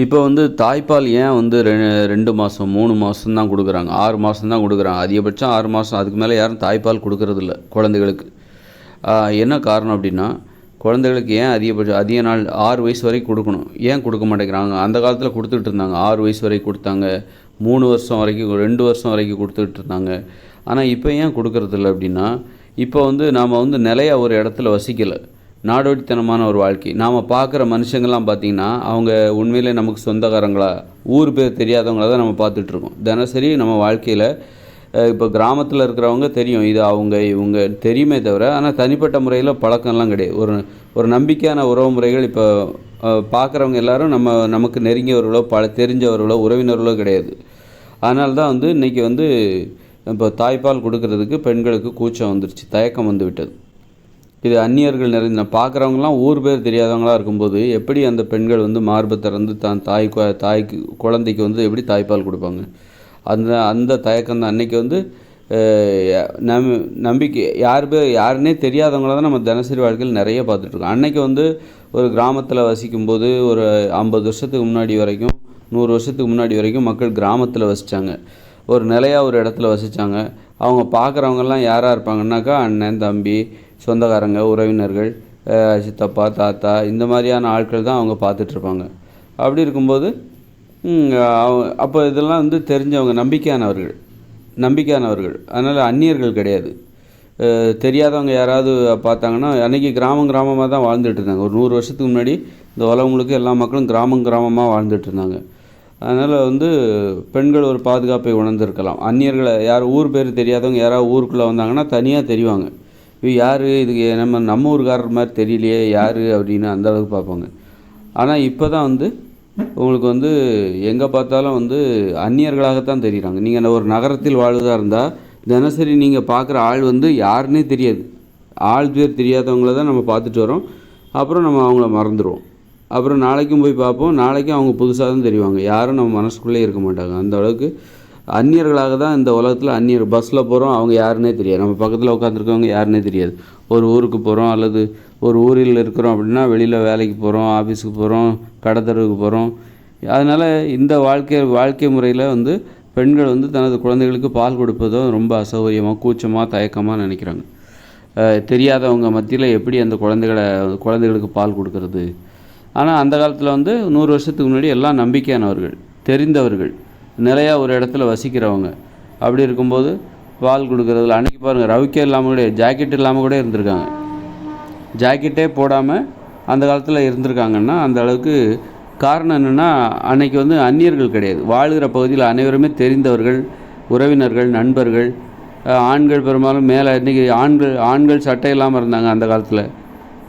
இப்போ வந்து தாய்ப்பால் ஏன் வந்து 2 மாதம் 3 மாதம் தான் கொடுக்குறாங்க, 6 மாதம் தான் கொடுக்குறாங்க. அதிகபட்சம் 6 மாதம், அதுக்கு மேலே யாரும் தாய்ப்பால் கொடுக்கறதில்ல குழந்தைகளுக்கு. என்ன காரணம் அப்படின்னா, குழந்தைகளுக்கு ஏன் அதிக நாள் 6 வயசு வரைக்கும் கொடுக்கணும், ஏன் கொடுக்க மாட்டேங்கிறாங்க? அந்த காலத்தில் கொடுத்துட்டு இருந்தாங்க. 6 வயசு வரைக்கும் கொடுத்தாங்க, 3 வருஷம் வரைக்கும், 2 வருஷம் வரைக்கும் கொடுத்துட்டு இருந்தாங்க. ஆனால் இப்போ ஏன் கொடுக்கறதில்ல அப்படின்னா, இப்போ வந்து நாம் வந்து நிலையாக ஒரு இடத்துல வசிக்கலை, நாடோடித்தனமான ஒரு வாழ்க்கை. நாம் பார்க்குற மனுஷங்கள்லாம் பார்த்திங்கன்னா, அவங்க உண்மையிலே நமக்கு சொந்தக்காரங்களா, ஊர் பேர் தெரியாதவங்கள தான் நம்ம பார்த்துட்ருக்கோம் தினசரி நம்ம வாழ்க்கையில். இப்போ கிராமத்தில் இருக்கிறவங்க தெரியும், இது அவங்க இவங்க தெரியுமே தவிர, ஆனால் தனிப்பட்ட முறையில் பழக்கம்லாம் கிடையாது. ஒரு நம்பிக்கையான உறவு முறைகள் இப்போ பார்க்குறவங்க எல்லோரும் நமக்கு நெருங்கியவர்களோ தெரிஞ்சவர்களோ உறவினர்களோ கிடையாது. அதனால தான் வந்து இன்றைக்கி வந்து இப்போ தாய்ப்பால் கொடுக்கறதுக்கு பெண்களுக்கு கூச்சம் வந்துருச்சு, தயக்கம் வந்து விட்டது. இது அந்நியர்கள் நிறைந்த பார்க்குறவங்களாம் ஊர் பேர் தெரியாதவங்களாக இருக்கும்போது எப்படி அந்த பெண்கள் வந்து மார்பை திறந்து தாய்க்கு குழந்தைக்கு வந்து எப்படி தாய்ப்பால் கொடுப்பாங்க? அந்த தயக்கம் தான் அன்றைக்கி வந்து நம்பிக்கை யாருன்னே தெரியாதவங்கள தான் நம்ம தினசரி வாழ்க்கையில் நிறைய பார்த்துட்ருக்கோம். அன்றைக்கி வந்து ஒரு கிராமத்தில் வசிக்கும்போது ஒரு 50 வருஷத்துக்கு முன்னாடி வரைக்கும், 100 வருஷத்துக்கு முன்னாடி வரைக்கும் மக்கள் கிராமத்தில் வசித்தாங்க, ஒரு நிலையாக ஒரு இடத்துல வசித்தாங்க. அவங்க பார்க்குறவங்கெல்லாம் யாராக இருப்பாங்கன்னாக்கா அண்ணன் தம்பி சொந்தக்காரங்க உறவினர்கள், சித்தப்பா தாத்தா, இந்த மாதிரியான ஆட்கள் தான் அவங்க பார்த்துட்ருப்பாங்க. அப்படி இருக்கும்போது அப்போ இதெல்லாம் வந்து தெரிஞ்சவங்க, நம்பிக்கையானவர்கள். அதனால் அந்நியர்கள் கிடையாது. தெரியாதவங்க யாராவது பார்த்தாங்கன்னா, அன்றைக்கி கிராமமாக தான் வாழ்ந்துட்டு இருந்தாங்க. ஒரு 100 வருஷத்துக்கு முன்னாடி இந்த உலகம் முழுக்க எல்லா மக்களும் கிராமமாக வாழ்ந்துட்டு இருந்தாங்க. அதனால் வந்து பெண்கள் ஒரு பாதுகாப்பை உணர்ந்திருக்கலாம். அந்நியர்களை ஊர் பேர் தெரியாதவங்க யாராவது ஊருக்குள்ளே வந்தாங்கன்னா தனியாக தெரிவாங்க, இது யார், இதுக்கு நம்ம ஊருக்காரர் மாதிரி தெரியலையே யார் அப்படின்னு அந்தளவுக்கு பார்ப்பாங்க. ஆனால் இப்போ தான் வந்து உங்களுக்கு வந்து எங்கே பார்த்தாலும் வந்து அந்நியர்களாகத்தான் தெரிகிறாங்க. நீங்கள் ஒரு நகரத்தில் வாழ்வதாக இருந்தால் தினசரி நீங்கள் பார்க்குற ஆள் வந்து யாருன்னே தெரியாது, ஆள் பேர் தெரியாதவங்கள தான் நம்ம பார்த்துட்டு வரோம். அப்புறம் நம்ம அவங்கள மறந்துடுவோம். அப்புறம் நாளைக்கும் போய் பார்ப்போம், நாளைக்கும் அவங்க புதுசாக தான் தெரிவாங்க, யாரும் நம்ம மனசுக்குள்ளே இருக்க மாட்டாங்க. அந்த அளவுக்கு அந்நியர்களாக தான் இந்த உலகத்தில் அந்நியர். பஸ்ஸில் போகிறோம், அவங்க யாருன்னே தெரியாது, நம்ம பக்கத்தில் உட்காந்துருக்கவங்க யாருன்னே தெரியாது. ஒரு ஊருக்கு போகிறோம் அல்லது ஒரு ஊரில் இருக்கிறோம் அப்படின்னா வெளியில் வேலைக்கு போகிறோம், ஆஃபீஸுக்கு போகிறோம், கடைத்தெருவுக்கு போகிறோம். அதனால் இந்த வாழ்க்கை முறையில் வந்து பெண்கள் வந்து தனது குழந்தைகளுக்கு பால் கொடுப்பதோ ரொம்ப அசௌகரியமாக, கூச்சமாக, தயக்கமாக நினைக்கிறாங்க. தெரியாதவங்க மத்தியில் எப்படி அந்த குழந்தைகளுக்கு பால் கொடுக்கறது? ஆனால் அந்த காலத்தில் வந்து 100 வருஷத்துக்கு முன்னாடி எல்லாம் நம்பிக்கையானவர்கள், தெரிந்தவர்கள், நிலையாக ஒரு இடத்துல வசிக்கிறவங்க. அப்படி இருக்கும்போது பால் கொடுக்குறதுல அன்றைக்கி பாருங்கள், ரவிக்கே இல்லாமல் கூட, ஜாக்கெட் இல்லாமல் கூட இருந்திருக்காங்க. ஜாக்கெட்டே போடாமல் அந்த காலத்தில் இருந்திருக்காங்கன்னா அந்த அளவுக்கு காரணம் என்னென்னா, அன்றைக்கி வந்து அந்நியர்கள் கிடையாது. வாழ்கிற பகுதியில் அனைவருமே தெரிந்தவர்கள், உறவினர்கள், நண்பர்கள். ஆண்கள் பெரும்பாலும் மேலே, இன்றைக்கி ஆண்கள் சட்டை இல்லாமல் இருந்தாங்க அந்த காலத்தில்.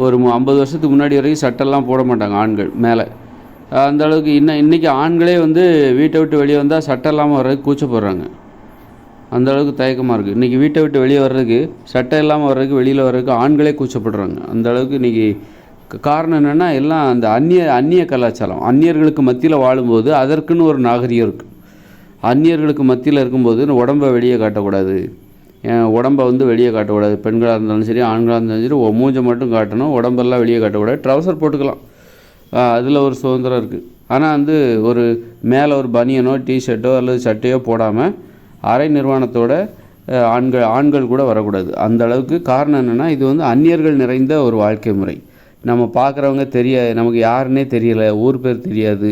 ஒரு 50 வருஷத்துக்கு முன்னாடி வரைக்கும் சட்டெல்லாம் போட மாட்டாங்க ஆண்கள் மேலே. அந்த அளவுக்கு இன்றைக்கி ஆண்களே வந்து வீட்டை விட்டு வெளியே வந்தால் சட்டை இல்லாமல் வர்றதுக்கு கூச்சப்படுறாங்க. அந்த அளவுக்கு தயக்கமாக இருக்குது. இன்றைக்கி வீட்டை விட்டு வெளியே வர்றதுக்கு, சட்டை இல்லாமல் வர்றதுக்கு, வெளியில் வர்றதுக்கு ஆண்களே கூச்சப்படுறாங்க. அந்த அளவுக்கு இன்றைக்கி காரணம் என்னென்னா, எல்லாம் அந்த அந்நிய கலாச்சாரம். அந்நியர்களுக்கு மத்தியில் வாழும்போது அதற்குன்னு ஒரு நாகரிகம் இருக்குது. அந்நியர்களுக்கு மத்தியில் இருக்கும்போது உடம்பை வெளியே காட்டக்கூடாது, உடம்பை வந்து வெளியே காட்டக்கூடாது. பெண்களாக இருந்தாலும் சரி, ஆண்களாக இருந்தாலும் சரி, மூஞ்சை மட்டும் காட்டணும், உடம்பெல்லாம் வெளியே காட்டக்கூடாது. ட்ரௌசர் போட்டுக்கலாம், அதில் ஒரு சுதந்திரம் இருக்குது. ஆனால் வந்து ஒரு மேலே ஒரு பனியனோ டிஷர்ட்டோ அல்லது சட்டையோ போடாமல் அரை நிர்வாணத்தோட ஆண்கள் கூட வரக்கூடாது. அந்த அளவுக்கு காரணம் என்னென்னா, இது வந்து அந்நியர்கள் நிறைந்த ஒரு வாழ்க்கை முறை. நம்ம பார்க்குறவங்க நமக்கு யாருன்னே தெரியலை, ஊர் பேர் தெரியாது,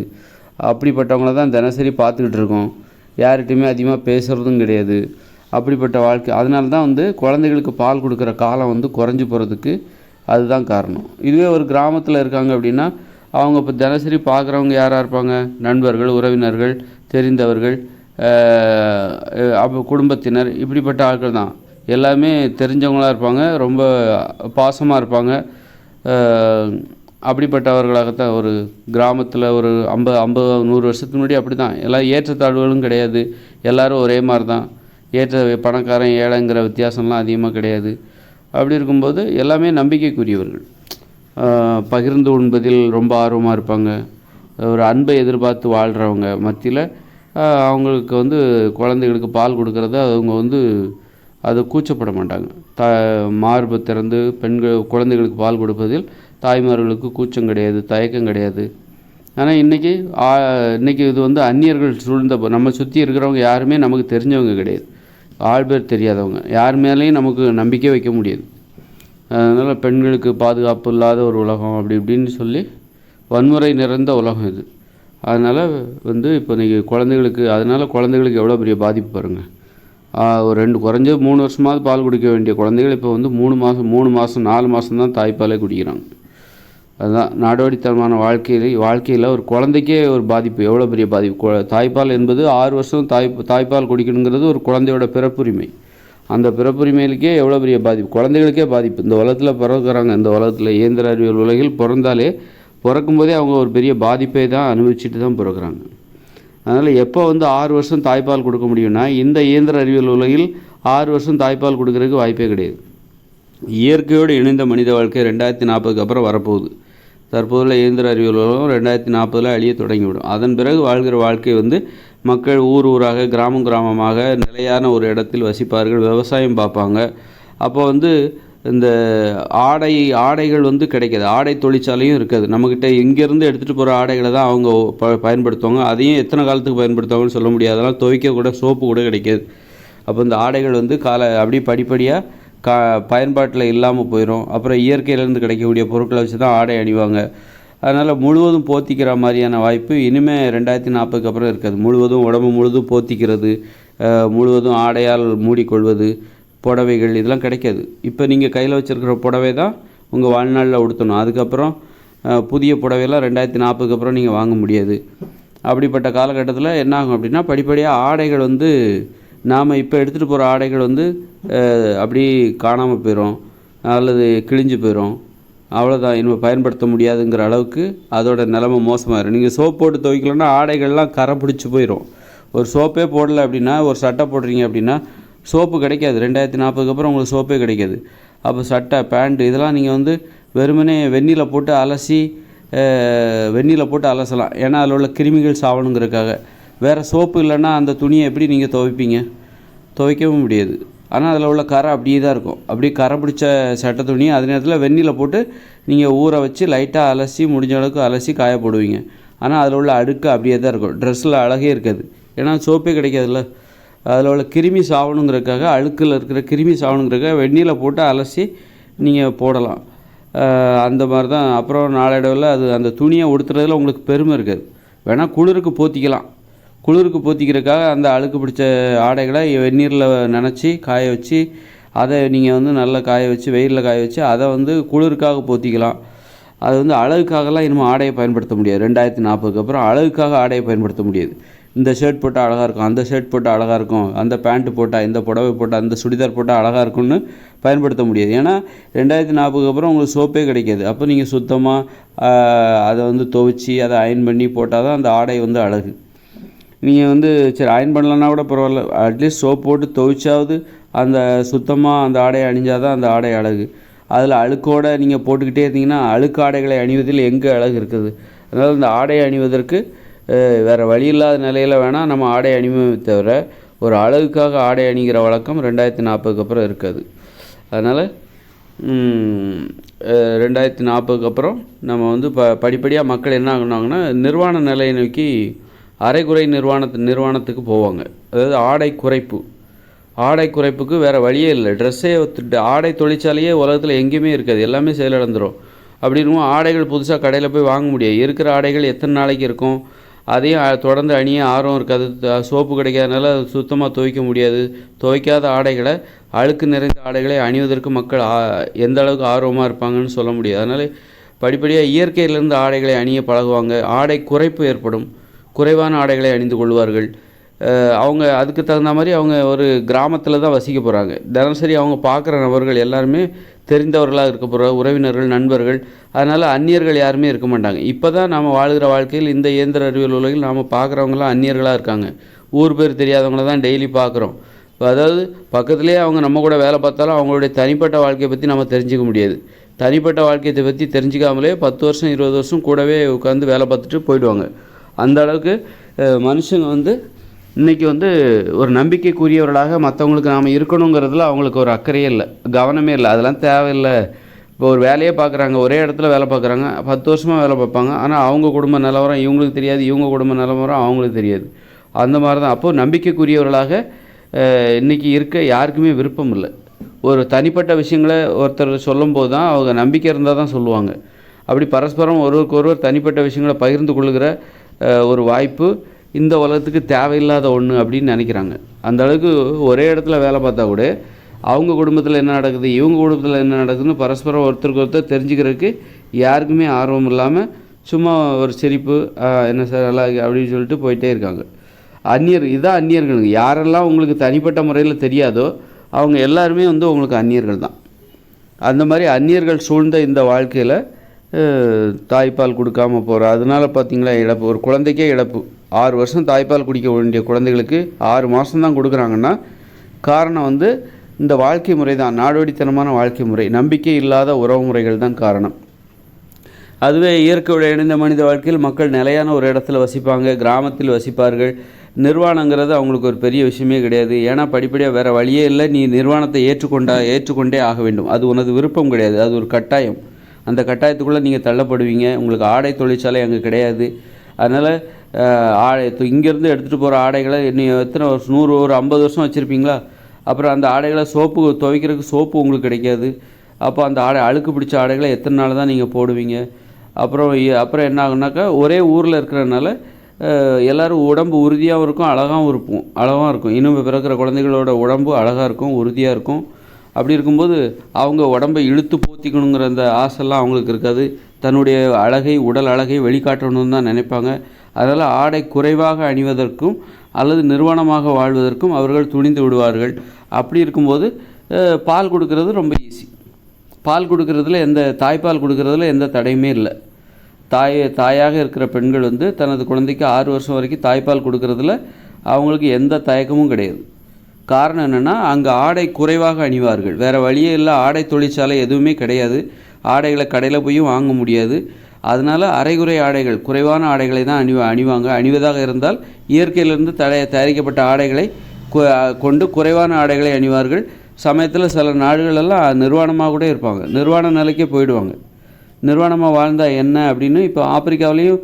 அப்படிப்பட்டவங்கள தான் தினசரி பார்த்துக்கிட்டு இருக்கோம். யார்கிட்டையுமே அதிகமாக பேசுகிறதும் கிடையாது. அப்படிப்பட்ட வாழ்க்கை. அதனால தான் வந்து குழந்தைகளுக்கு பால் கொடுக்குற காலம் வந்து குறைஞ்சி போகிறதுக்கு அதுதான் காரணம். இதுவே ஒரு கிராமத்தில் இருக்காங்க அப்படின்னா, அவங்க இப்போ தினசரி பார்க்குறவங்க யாராக இருப்பாங்க? நண்பர்கள், உறவினர்கள், தெரிந்தவர்கள், அப்போ குடும்பத்தினர், இப்படிப்பட்ட ஆட்கள் தான். எல்லாமே தெரிஞ்சவங்களாக இருப்பாங்க, ரொம்ப பாசமாக இருப்பாங்க. அப்படிப்பட்டவர்களாகத்தான் ஒரு கிராமத்தில் ஒரு 100 வருஷத்துக்கு முன்னாடி அப்படி தான். எல்லாம் ஏற்றத்தாழ்வுகளும் கிடையாது, எல்லோரும் ஒரே மாதிரி தான். பணக்காரன் ஏழைங்கிற வித்தியாசம்லாம் அதிகமாக கிடையாது. அப்படி இருக்கும்போது எல்லாமே நம்பிக்கைக்குரியவர்கள். பகிர்ந்து உண்பதில் ரொம்ப ஆர்வமாக இருப்பாங்க. ஒரு அன்பை எதிர்பார்த்து வாழ்கிறவங்க மத்தியில் அவங்களுக்கு வந்து குழந்தைகளுக்கு பால் கொடுக்குறத அவங்க வந்து அதை கூச்சப்பட மாட்டாங்க. மார்பு திறந்து குழந்தைகளுக்கு பால் கொடுப்பதில் தாய்மார்களுக்கு கூச்சம் கிடையாது, தயக்கம் கிடையாது. ஆனால் இன்றைக்கி இது வந்து அந்நியர்கள் சூழ்ந்த நம்ம சுற்றி இருக்கிறவங்க யாருமே நமக்கு தெரிஞ்சவங்க கிடையாது. ஆள் பேர் தெரியாதவங்க, யார் மேலேயும் நமக்கு நம்பிக்கை வைக்க முடியாது. அதனால் பெண்களுக்கு பாதுகாப்பு இல்லாத ஒரு உலகம் அப்படி இப்படின்னு சொல்லி வன்முறை நிறைந்த உலகம் இது. அதனால் வந்து இப்போ நீங்கள் குழந்தைகளுக்கு எவ்வளோ பெரிய பாதிப்பு பாருங்கள். ஒரு குறைஞ்சது 3 வருஷமாவது பால் குடிக்க வேண்டிய குழந்தைகள் இப்போ வந்து 3 மாதம் 4 மாதம் தான் தாய்ப்பாலே குடிக்கிறாங்க. அதுதான் நாடோடித்தனமான வாழ்க்கையில் ஒரு குழந்தைக்கே ஒரு பாதிப்பு, எவ்வளோ பெரிய பாதிப்பு. தாய்ப்பால் என்பது 6 வருஷம் தாய்ப்பால் குடிக்கணுங்கிறது ஒரு குழந்தையோட பிறப்புரிமை. அந்த பிறப்புரிமையிலுக்கே எவ்வளோ பெரிய பாதிப்பு, குழந்தைகளுக்கே பாதிப்பு. இந்த உலகத்தில் பிறகுறாங்க, இந்த உலகத்தில் இயந்திர அறிவியல் உலகில் பிறக்கும்போதே அவங்க ஒரு பெரிய பாதிப்பை தான் அனுபவிச்சுட்டு தான் பிறகுறாங்க. அதனால் எப்போ வந்து 6 வருஷம் தாய்ப்பால் கொடுக்க முடியும்னா, இந்த இயந்திர அறிவியல் உலகில் 6 வருஷம் தாய்ப்பால் கொடுக்கறதுக்கு வாய்ப்பே கிடையாது. இயற்கையோடு இணைந்த மனித வாழ்க்கை 2040க்கு அப்புறம் வரப்போகுது. தற்போதுள்ள இயந்திர அறிவியல் உலகம் 2040 அழிய தொடங்கிவிடும். அதன் பிறகு வாழ்கிற வாழ்க்கை வந்து மக்கள் ஊராக கிராமமாக நிலையான ஒரு இடத்தில் வசிப்பார்கள், விவசாயம் பார்ப்பாங்க. அப்போ வந்து இந்த ஆடைகள் வந்து கிடைக்காது, ஆடை தொழிற்சாலையும் இருக்காது. நம்மக்கிட்ட இங்கேருந்து எடுத்துகிட்டு போகிற ஆடைகளை தான் அவங்க பயன்படுத்துவாங்க. அதையும் எத்தனை காலத்துக்கு பயன்படுத்துவாங்கன்னு சொல்ல முடியாது. அதெல்லாம் துவைக்க கூட சோப்பு கூட கிடைக்காது. அப்போ இந்த ஆடைகள் வந்து அப்படியே படிப்படியாக பயன்பாட்டில் இல்லாமல் போயிடும். அப்புறம் இயற்கையிலேருந்து கிடைக்கக்கூடிய பொருட்களை வச்சு தான் ஆடை அணிவாங்க. அதனால் முழுவதும் போத்திக்கிற மாதிரியான வாய்ப்பு இனிமேல் 2040க்கு அப்புறம் இருக்காது. உடம்பு முழுதும் போத்திக்கிறது, முழுவதும் ஆடையால் மூடிக்கொள்வது, புடவைகள் இதெல்லாம் கிடைக்காது. இப்போ நீங்கள் கையில் வச்சுருக்கிற புடவை தான் உங்கள் வாழ்நாளில் உடுத்தணும். அதுக்கப்புறம் புதிய புடவையெல்லாம் 2040க்கு அப்புறம் நீங்கள் வாங்க முடியாது. அப்படிப்பட்ட காலகட்டத்தில் என்ன ஆகும் அப்படின்னா, படிப்படியாக ஆடைகள் வந்து நாம் இப்போ எடுத்துகிட்டு போகிற ஆடைகள் வந்து அப்படி காணாமல் போயிடும் அல்லது கிழிஞ்சு போயிடும். அவ்வளோதான், இனிமேல் பயன்படுத்த முடியாதுங்கிற அளவுக்கு அதோட நிலைமை மோசமாகிடும். நீங்கள் சோப் போட்டு துவைக்கலன்னா ஆடைகள்லாம் கரை பிடிச்சி போயிடும். ஒரு சோப்பே போடலை அப்படின்னா, ஒரு சட்டை போடுறீங்க அப்படின்னா சோப்பு கிடைக்காது. 2040க்கு அப்புறம் உங்களுக்கு சோப்பே கிடைக்காது. அப்போ சட்டை, பேண்ட்டு இதெல்லாம் நீங்கள் வந்து வெறுமனே வெந்நீரில் போட்டு அலசலாம். ஏன்னா அதில் உள்ள கிருமிகள் சாவணுங்கிறதுக்காக. வேறு சோப்பு இல்லைன்னா அந்த துணியை எப்படி நீங்கள் துவைப்பீங்க? துவைக்கவும் முடியாது. ஆனால் அதில் உள்ள கரை அப்படியே தான் இருக்கும். அப்படியே கரை பிடிச்ச சட்டை துணியை அதே நேரத்தில் வெந்நீரில் போட்டு நீங்கள் ஊற வச்சு லைட்டாக முடிஞ்ச அளவுக்கு அலசி காய போடுவீங்க. ஆனால் அதில் உள்ள அழுக்கு அப்படியே தான் இருக்கும். ட்ரெஸ்ஸில் அழகே இருக்காது, ஏன்னா சோப்பே கிடைக்காதுல்ல. அதில் உள்ள கிருமி சாவணுங்கிறதுக்காக, அழுக்கில் இருக்கிற கிருமி சாவணுங்கிறதுக்காக வெந்நீரில் போட்டு அலசி நீங்கள் போடலாம். அந்த மாதிரி தான். அப்புறம் நாளடைவில் அந்த துணியை உடுத்துறதுல உங்களுக்கு பெருமை இருக்காது. வேணால் குளிருக்கு போத்திக்கிறதுக்காக அந்த அழுக்கு பிடிச்ச ஆடைகளை வெந்நீரில் நனைச்சி காய வச்சு, அதை நீங்கள் வந்து நல்லா காய வச்சு வெயிலில் காய வச்சு அதை வந்து குளிருக்காக போத்திக்கலாம். அது வந்து அழகுக்காகலாம் இனிமேல் ஆடையை பயன்படுத்த முடியாது. 2040க்கு அப்புறம் அழகுக்காக ஆடையை பயன்படுத்த முடியாது. இந்த ஷர்ட் போட்டால் அழகாக இருக்கும், அந்த ஷர்ட் போட்டால் அழகாக இருக்கும், அந்த பேண்ட்டு போட்டால், இந்த புடவை போட்டால், அந்த சுடிதார் போட்டால் அழகாக இருக்கும்னு பயன்படுத்த முடியாது. ஏன்னா 2040க்கு அப்புறம் உங்களுக்கு சோப்பே கிடைக்காது. அப்போ நீங்கள் சுத்தமாக அதை வந்து துவைச்சி அதை அயன் பண்ணி போட்டால் தான் அந்த ஆடை வந்து அழகு. நீங்கள் வந்து சரி அயன் பண்ணலன்னா கூட பரவாயில்ல, அட்லீஸ்ட் சோப் போட்டு துவைச்சாவது அந்த சுத்தமாக அந்த ஆடையை அணிஞ்சால் தான் அந்த ஆடை அழகு. அதில் அழுக்கோடு நீங்கள் போட்டுக்கிட்டே இருந்தீங்கன்னா அழுக்கு ஆடைகளை அணிவதில் எங்கே அழகு இருக்குது? அதனால் இந்த ஆடையை அணிவதற்கு வேறு வழி இல்லாத நிலையில் வேணால் நம்ம ஆடை அணிவை தவிர ஒரு அழகுக்காக ஆடை அணிகிற வழக்கம் 2040க்கு அப்புறம் இருக்காது. அதனால் 2040க்கு அப்புறம் நம்ம வந்து படிப்படியாக மக்கள் என்ன ஆகுனாங்கன்னா, நிர்வாண நிலையை நோக்கி அரைகுறை நிர்வாணத்துக்கு போவாங்க. அதாவது ஆடை குறைப்புக்கு வேறு வழியே இல்லை. ஆடை தொழிற்சாலையே உலகத்தில் எங்கேயுமே இருக்காது, எல்லாமே செயலிழந்துடும். அப்படின்னு ஆடைகள் புதுசாக கடையில் போய் வாங்க முடியாது. இருக்கிற ஆடைகள் எத்தனை நாளைக்கு இருக்கும்? அதையும் தொடர்ந்து அணிய ஆர்வம் இருக்காது. சோப்பு கிடைக்காதனால சுத்தமாக துவைக்க முடியாது. துவைக்காத ஆடைகளை, அழுக்கு நிறைந்த ஆடைகளை அணிவதற்கு மக்கள் எந்த அளவுக்கு ஆர்வமாக இருப்பாங்கன்னு சொல்ல முடியாது. அதனால் படிப்படியாக இயற்கையிலிருந்து ஆடைகளை அணிய பழகுவாங்க. ஆடை குறைப்பு ஏற்படும், குறைவான ஆடைகளை அணிந்து கொள்வார்கள். அவங்க அதுக்கு தகுந்த மாதிரி அவங்க ஒரு கிராமத்தில் தான் வசிக்க போகிறாங்க. தினசரி அவங்க பார்க்குற நபர்கள் எல்லாருமே தெரிந்தவர்களாக இருக்க போகிற உறவினர்கள், நண்பர்கள். அதனால் அந்நியர்கள் யாருமே இருக்க மாட்டாங்க. இப்போ தான் நாம் வாழ்கிற வாழ்க்கையில் இந்த இயந்திர அறிவியல் உலகில் நாம் பார்க்குறவங்களாம் அந்நியர்களாக இருக்காங்க. ஊர் பேர் தெரியாதவங்கள தான் டெய்லி பார்க்குறோம். அதாவது பக்கத்துலேயே அவங்க நம்ம கூட வேலை பார்த்தாலும் அவங்களுடைய தனிப்பட்ட வாழ்க்கையை பற்றி நம்ம தெரிஞ்சிக்க முடியாது. தனிப்பட்ட வாழ்க்கையை பற்றி தெரிஞ்சிக்காமலே 10 வருஷம் 20 வருஷம் கூடவே உட்காந்து வேலை பார்த்துட்டு போயிடுவாங்க. அந்த அளவுக்கு மனுஷங்க வந்து இன்றைக்கி வந்து ஒரு நம்பிக்கைக்குரியவர்களாக மற்றவங்களுக்கு நாம் இருக்கணுங்கிறதுல அவங்களுக்கு ஒரு அக்கறையே இல்லை, கவனமே இல்லை. அதெல்லாம் தேவையில்லை. இப்போ ஒரு வேலையே பார்க்குறாங்க, ஒரே இடத்துல வேலை பார்க்குறாங்க, 10 வருஷமாக வேலை பார்ப்பாங்க. ஆனால் அவங்க குடும்ப நிலவரம் இவங்களுக்கு தெரியாது, இவங்க குடும்ப நிலவரம் அவங்களுக்கு தெரியாது. அந்த மாதிரி தான். அப்போது நம்பிக்கைக்குரியவர்களாக இன்றைக்கி இருக்க யாருக்குமே விருப்பம் இல்லை. ஒரு தனிப்பட்ட விஷயங்களை ஒருத்தர் சொல்லும்போது தான் அவங்க நம்பிக்கை இருந்தால் தான் சொல்லுவாங்க. அப்படி பரஸ்பரம் ஒருவருக்கொருவர் தனிப்பட்ட விஷயங்களை பகிர்ந்து கொள்ளுகிற ஒரு வாய்ப்பு இந்த உலகத்துக்கு தேவையில்லாத ஒன்று அப்படின்னு நினைக்கிறாங்க. அந்த அளவுக்கு ஒரே இடத்துல வேலை பார்த்தா கூட அவங்க குடும்பத்தில் என்ன நடக்குது, இவங்க குடும்பத்தில் என்ன நடக்குதுன்னு பரஸ்பரம் ஒருத்தருக்கு ஒருத்தர் தெரிஞ்சுக்கிறதுக்கு யாருக்குமே ஆர்வம் இல்லாமல் சும்மா ஒரு சிரிப்பு, என்ன சார் நல்லா அப்படின்னு சொல்லிட்டு போயிட்டே இருக்காங்க. இதான் அந்நியர்களுங்க. யாரெல்லாம் உங்களுக்கு தனிப்பட்ட முறையில் தெரியாதோ அவங்க எல்லாருமே உங்களுக்கு அந்நியர்கள் தான். அந்த மாதிரி அந்நியர்கள் சூழ்ந்த இந்த வாழ்க்கையில் தாய்ப்பால் கொடுக்காமல் போகிற அதனால் பார்த்திங்களா இழப்பு. ஒரு குழந்தைக்கே இழப்பு. 6 வருஷம் தாய்ப்பால் குடிக்க வேண்டிய குழந்தைகளுக்கு 6 மாதம் தான் கொடுக்குறாங்கன்னா காரணம் இந்த வாழ்க்கை முறை தான். நாடோடித்தனமான வாழ்க்கை முறை, நம்பிக்கை இல்லாத உறவு முறைகள் தான் காரணம். அதுவே இயற்கையோட இணைந்த மனித வாழ்க்கையில் மக்கள் நிலையான ஒரு இடத்துல வசிப்பாங்க, கிராமத்தில் வசிப்பார்கள். நிர்வாணங்கிறது அவங்களுக்கு ஒரு பெரிய விஷயமே கிடையாது. ஏன்னா படிப்படியாக வேறு வழியே இல்லை, நீ நிர்வாணத்தை ஏற்றுக்கொண்டே ஆக வேண்டும். அது உனது விருப்பம் கிடையாது, அது ஒரு கட்டாயம். அந்த கட்டாயத்துக்குள்ளே நீங்கள் தள்ளப்படுவீங்க. உங்களுக்கு ஆடை தொழிற்சாலை அங்கே கிடையாது. அதனால் இங்கேருந்து எடுத்துகிட்டு போகிற ஆடைகளை எத்தனை வருஷம், 100 ஒரு 50 வருஷம் வச்சுருப்பீங்களா? அப்புறம் அந்த ஆடைகளை துவைக்கிறதுக்கு சோப்பு உங்களுக்கு கிடைக்காது. அப்போ அந்த அழுக்கு பிடிச்ச ஆடைகளை எத்தனை நாள் தான் நீங்கள் போடுவீங்க? அப்புறம் என்ன ஆகுனாக்கா, ஒரே ஊரில் இருக்கிறதுனால எல்லோரும் உடம்பு உறுதியாகவும் இருக்கும், அழகாகவும் இருக்கும். இன்னும் பிறக்கிற குழந்தைகளோட உடம்பு அழகாக இருக்கும், உறுதியாக இருக்கும். அப்படி இருக்கும்போது அவங்க உடம்பை இழுத்து போத்திக்கணுங்கிற அந்த ஆசைலாம் அவங்களுக்கு இருக்காது. தன்னுடைய உடல் அழகை வெளிக்காட்டணும்னு தான் நினைப்பாங்க. அதனால் ஆடை குறைவாக அணிவதற்கும் அல்லது நிர்வாணமாக வாழ்வதற்கும் அவர்கள் துணிந்து விடுவார்கள். அப்படி இருக்கும்போது பால் கொடுக்கறது ரொம்ப ஈஸி. பால் கொடுக்கறதுல தாய்ப்பால் கொடுக்கறதுல எந்த தடையுமே இல்லை. தாயாக இருக்கிற பெண்கள் தனது குழந்தைக்கு 6 வருஷம் வரைக்கும் தாய்ப்பால் கொடுக்கறதுல அவங்களுக்கு எந்த தயக்கமும் கிடையாது. காரணம் என்னென்னா, அங்கே ஆடை குறைவாக அணிவார்கள். வேறு வழியே இல்லை, ஆடை தொழிற்சாலை எதுவுமே கிடையாது. ஆடைகளை கடையில் போய் வாங்க முடியாது. அதனால் அரைகுறை ஆடைகள், குறைவான ஆடைகளை தான் அணிவாங்க. அணிவதாக இருந்தால் இயற்கையிலிருந்து தயாரிக்கப்பட்ட ஆடைகளை கொண்டு குறைவான ஆடைகளை அணிவார்கள். சமயத்தில் சில நாடுகளெல்லாம் நிர்வாணமாக கூட இருப்பாங்க, நிர்வாண நிலைக்கே போயிடுவாங்க. நிர்வாணமாக வாழ்ந்தால் என்ன அப்படின்னு இப்போ ஆப்பிரிக்காவிலையும்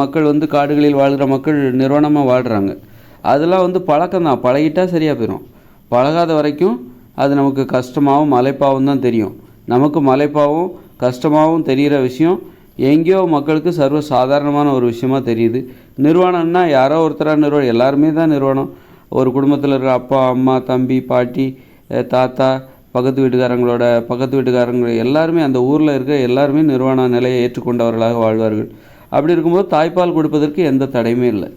மக்கள் காடுகளில் வாழ்கிற மக்கள் நிர்வாணமாக வாழ்கிறாங்க. அதெல்லாம் பழக்கம்தான், பழகிட்டால் சரியாக போயிடும். பழகாத வரைக்கும் அது நமக்கு கஷ்டமாகவும் மலைப்பாகவும் தான் தெரியும். நமக்கு மலைப்பாகவும் கஷ்டமாகவும் தெரிகிற விஷயம் எங்கேயோ மக்களுக்கு சர்வ சாதாரணமான ஒரு விஷயமாக தெரியுது. நிர்வாணம்னா யாரோ ஒருத்தராக எல்லாருமே தான் நிர்வாணம். ஒரு குடும்பத்தில் இருக்கிற அப்பா, அம்மா, தம்பி, பாட்டி, தாத்தா, பக்கத்து வீட்டுக்காரங்க எல்லாருமே, அந்த ஊரில் இருக்க எல்லாருமே நிர்வாண நிலையை ஏற்றுக்கொண்டவர்களாக வாழ்வார்கள். அப்படி இருக்கும்போது தாய்ப்பால் கொடுப்பதற்கு எந்த தடையுமே இல்லை.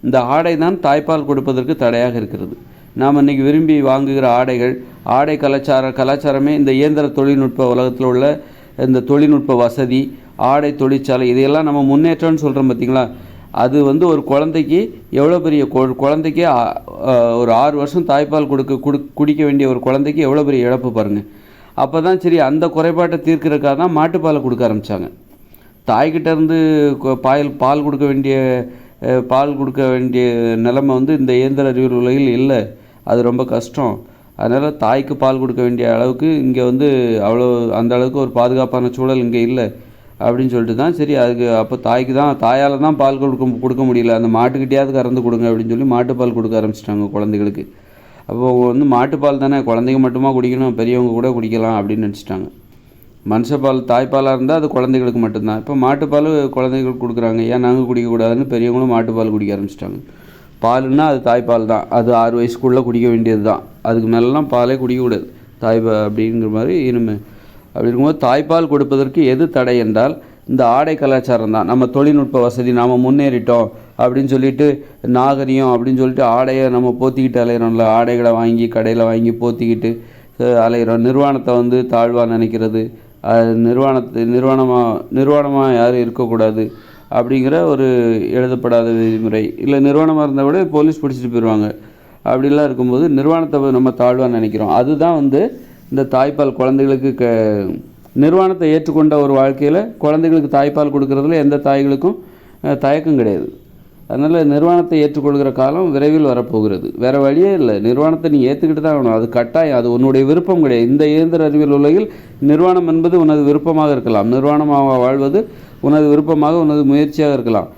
இந்த ஆடை தான் தாய்ப்பால் கொடுப்பதற்கு தடையாக இருக்கிறது. நாம் இன்றைக்கி விரும்பி வாங்குகிற ஆடை கலாச்சாரமே இந்த இயந்திர தொழில்நுட்ப உலகத்தில் உள்ள இந்த தொழில்நுட்ப வசதி, ஆடை தொழிற்சாலை, இதையெல்லாம் நம்ம முன்னேற்றம்னு சொல்கிறோம் பார்த்திங்களா? அது ஒரு குழந்தைக்கு எவ்வளோ பெரிய குழந்தைக்கு ஒரு 6 வருஷம் தாய்ப்பால் குடிக்க வேண்டிய ஒரு குழந்தைக்கு எவ்வளோ பெரிய இழப்பு பாருங்கள். அப்போ தான் சரி, அந்த குறைபாட்டை தீர்க்கிறதுக்காக தான் மாட்டுப்பாலை கொடுக்க ஆரம்பித்தாங்க. தாய்கிட்டேருந்து பால் கொடுக்க வேண்டிய நிலைமை இந்த இயந்திர அறிவியல் உலகில் இல்லை. அது ரொம்ப கஷ்டம். அதனால் தாய்க்கு பால் கொடுக்க வேண்டிய அளவுக்கு இங்கே அந்த அளவுக்கு ஒரு பாதுகாப்பான சூழல் இங்கே இல்லை அப்படின்னு சொல்லிட்டு தான் சரி, அதுக்கு அப்போ தாயால் தான் பால் கொடுக்க முடியல, அந்த மாட்டுக்கிட்டையாவது கறந்து கொடுங்க அப்படின்னு சொல்லி மாட்டுப்பால் கொடுக்க ஆரம்பிச்சிட்டாங்க குழந்தைகளுக்கு. அப்போது மாட்டுப்பால் தானே, குழந்தைங்க மட்டுமா குடிக்கணும், பெரியவங்க கூட குடிக்கலாம் அப்படின்னு நினச்சிட்டாங்க. மனுஷப்பால் தாய்ப்பாலாக இருந்தால் அது குழந்தைகளுக்கு மட்டும்தான். இப்போ மாட்டுப்பால் குழந்தைகளுக்கு கொடுக்குறாங்க, ஏன் நாங்கள் குடிக்கக்கூடாதுன்னு பெரியவங்களும் மாட்டுப்பால் குடிக்க ஆரம்பிச்சிட்டாங்க. பாலுன்னா அது தாய்ப்பால் தான், அது 6 வயசுக்குள்ளே குடிக்க வேண்டியது தான். அதுக்கு மேலெலாம் பாலே குடிக்கக்கூடாது அப்படிங்கிற மாதிரி இனிமேல். அப்படி இருக்கும்போது தாய்ப்பால் கொடுப்பதற்கு எது தடை என்றால் இந்த ஆடை கலாச்சாரம் தான். நம்ம தொழில்நுட்ப வசதி, நாம் முன்னேறிட்டோம் அப்படின்னு சொல்லிட்டு நாகரிகம் அப்படின்னு சொல்லிட்டு ஆடையை நம்ம போத்திக்கிட்டு அலையிறோம்ல, ஆடைகளை வாங்கி கடையில் வாங்கி போத்திக்கிட்டு அலையிறோம். நிர்வாணத்தை தாழ்வாக நினைக்கிறது, நிர்வாணமாக யாரும் இருக்கக்கூடாது அப்படிங்கிற ஒரு எழுதப்படாத விதிமுறை. இல்லை நிர்வாணமாக இருந்தால் கூட போலீஸ் பிடிச்சிட்டு போயிடுவாங்க. அப்படிலாம் இருக்கும்போது நிர்வாணத்தை நம்ம தாழ்வாக நினைக்கிறோம். அதுதான் இந்த தாய்ப்பால் குழந்தைகளுக்கு நிர்வாணத்தை ஏற்றுக்கொண்ட ஒரு வாழ்க்கையில் குழந்தைகளுக்கு தாய்ப்பால் கொடுக்கறதுல எந்த தாய்களுக்கும் தயக்கம் கிடையாது. அதனால் நிர்வாணத்தை ஏற்றுக்கொள்கிற காலம் விரைவில் வரப்போகிறது. வேறு வழியே இல்லை, நிர்வாணத்தை நீ ஏற்றுக்கிட்டு தான் ஆகணும். அது கட்டாயம், அது உன்னுடைய விருப்பம் கிடையாது. இந்த இயந்திர அறிவியல் உலகில் நிர்வாணம் என்பது உனது விருப்பமாக இருக்கலாம், நிர்வாணமாக வாழ்வது உனது விருப்பமாக உனது முயற்சியாக இருக்கலாம்.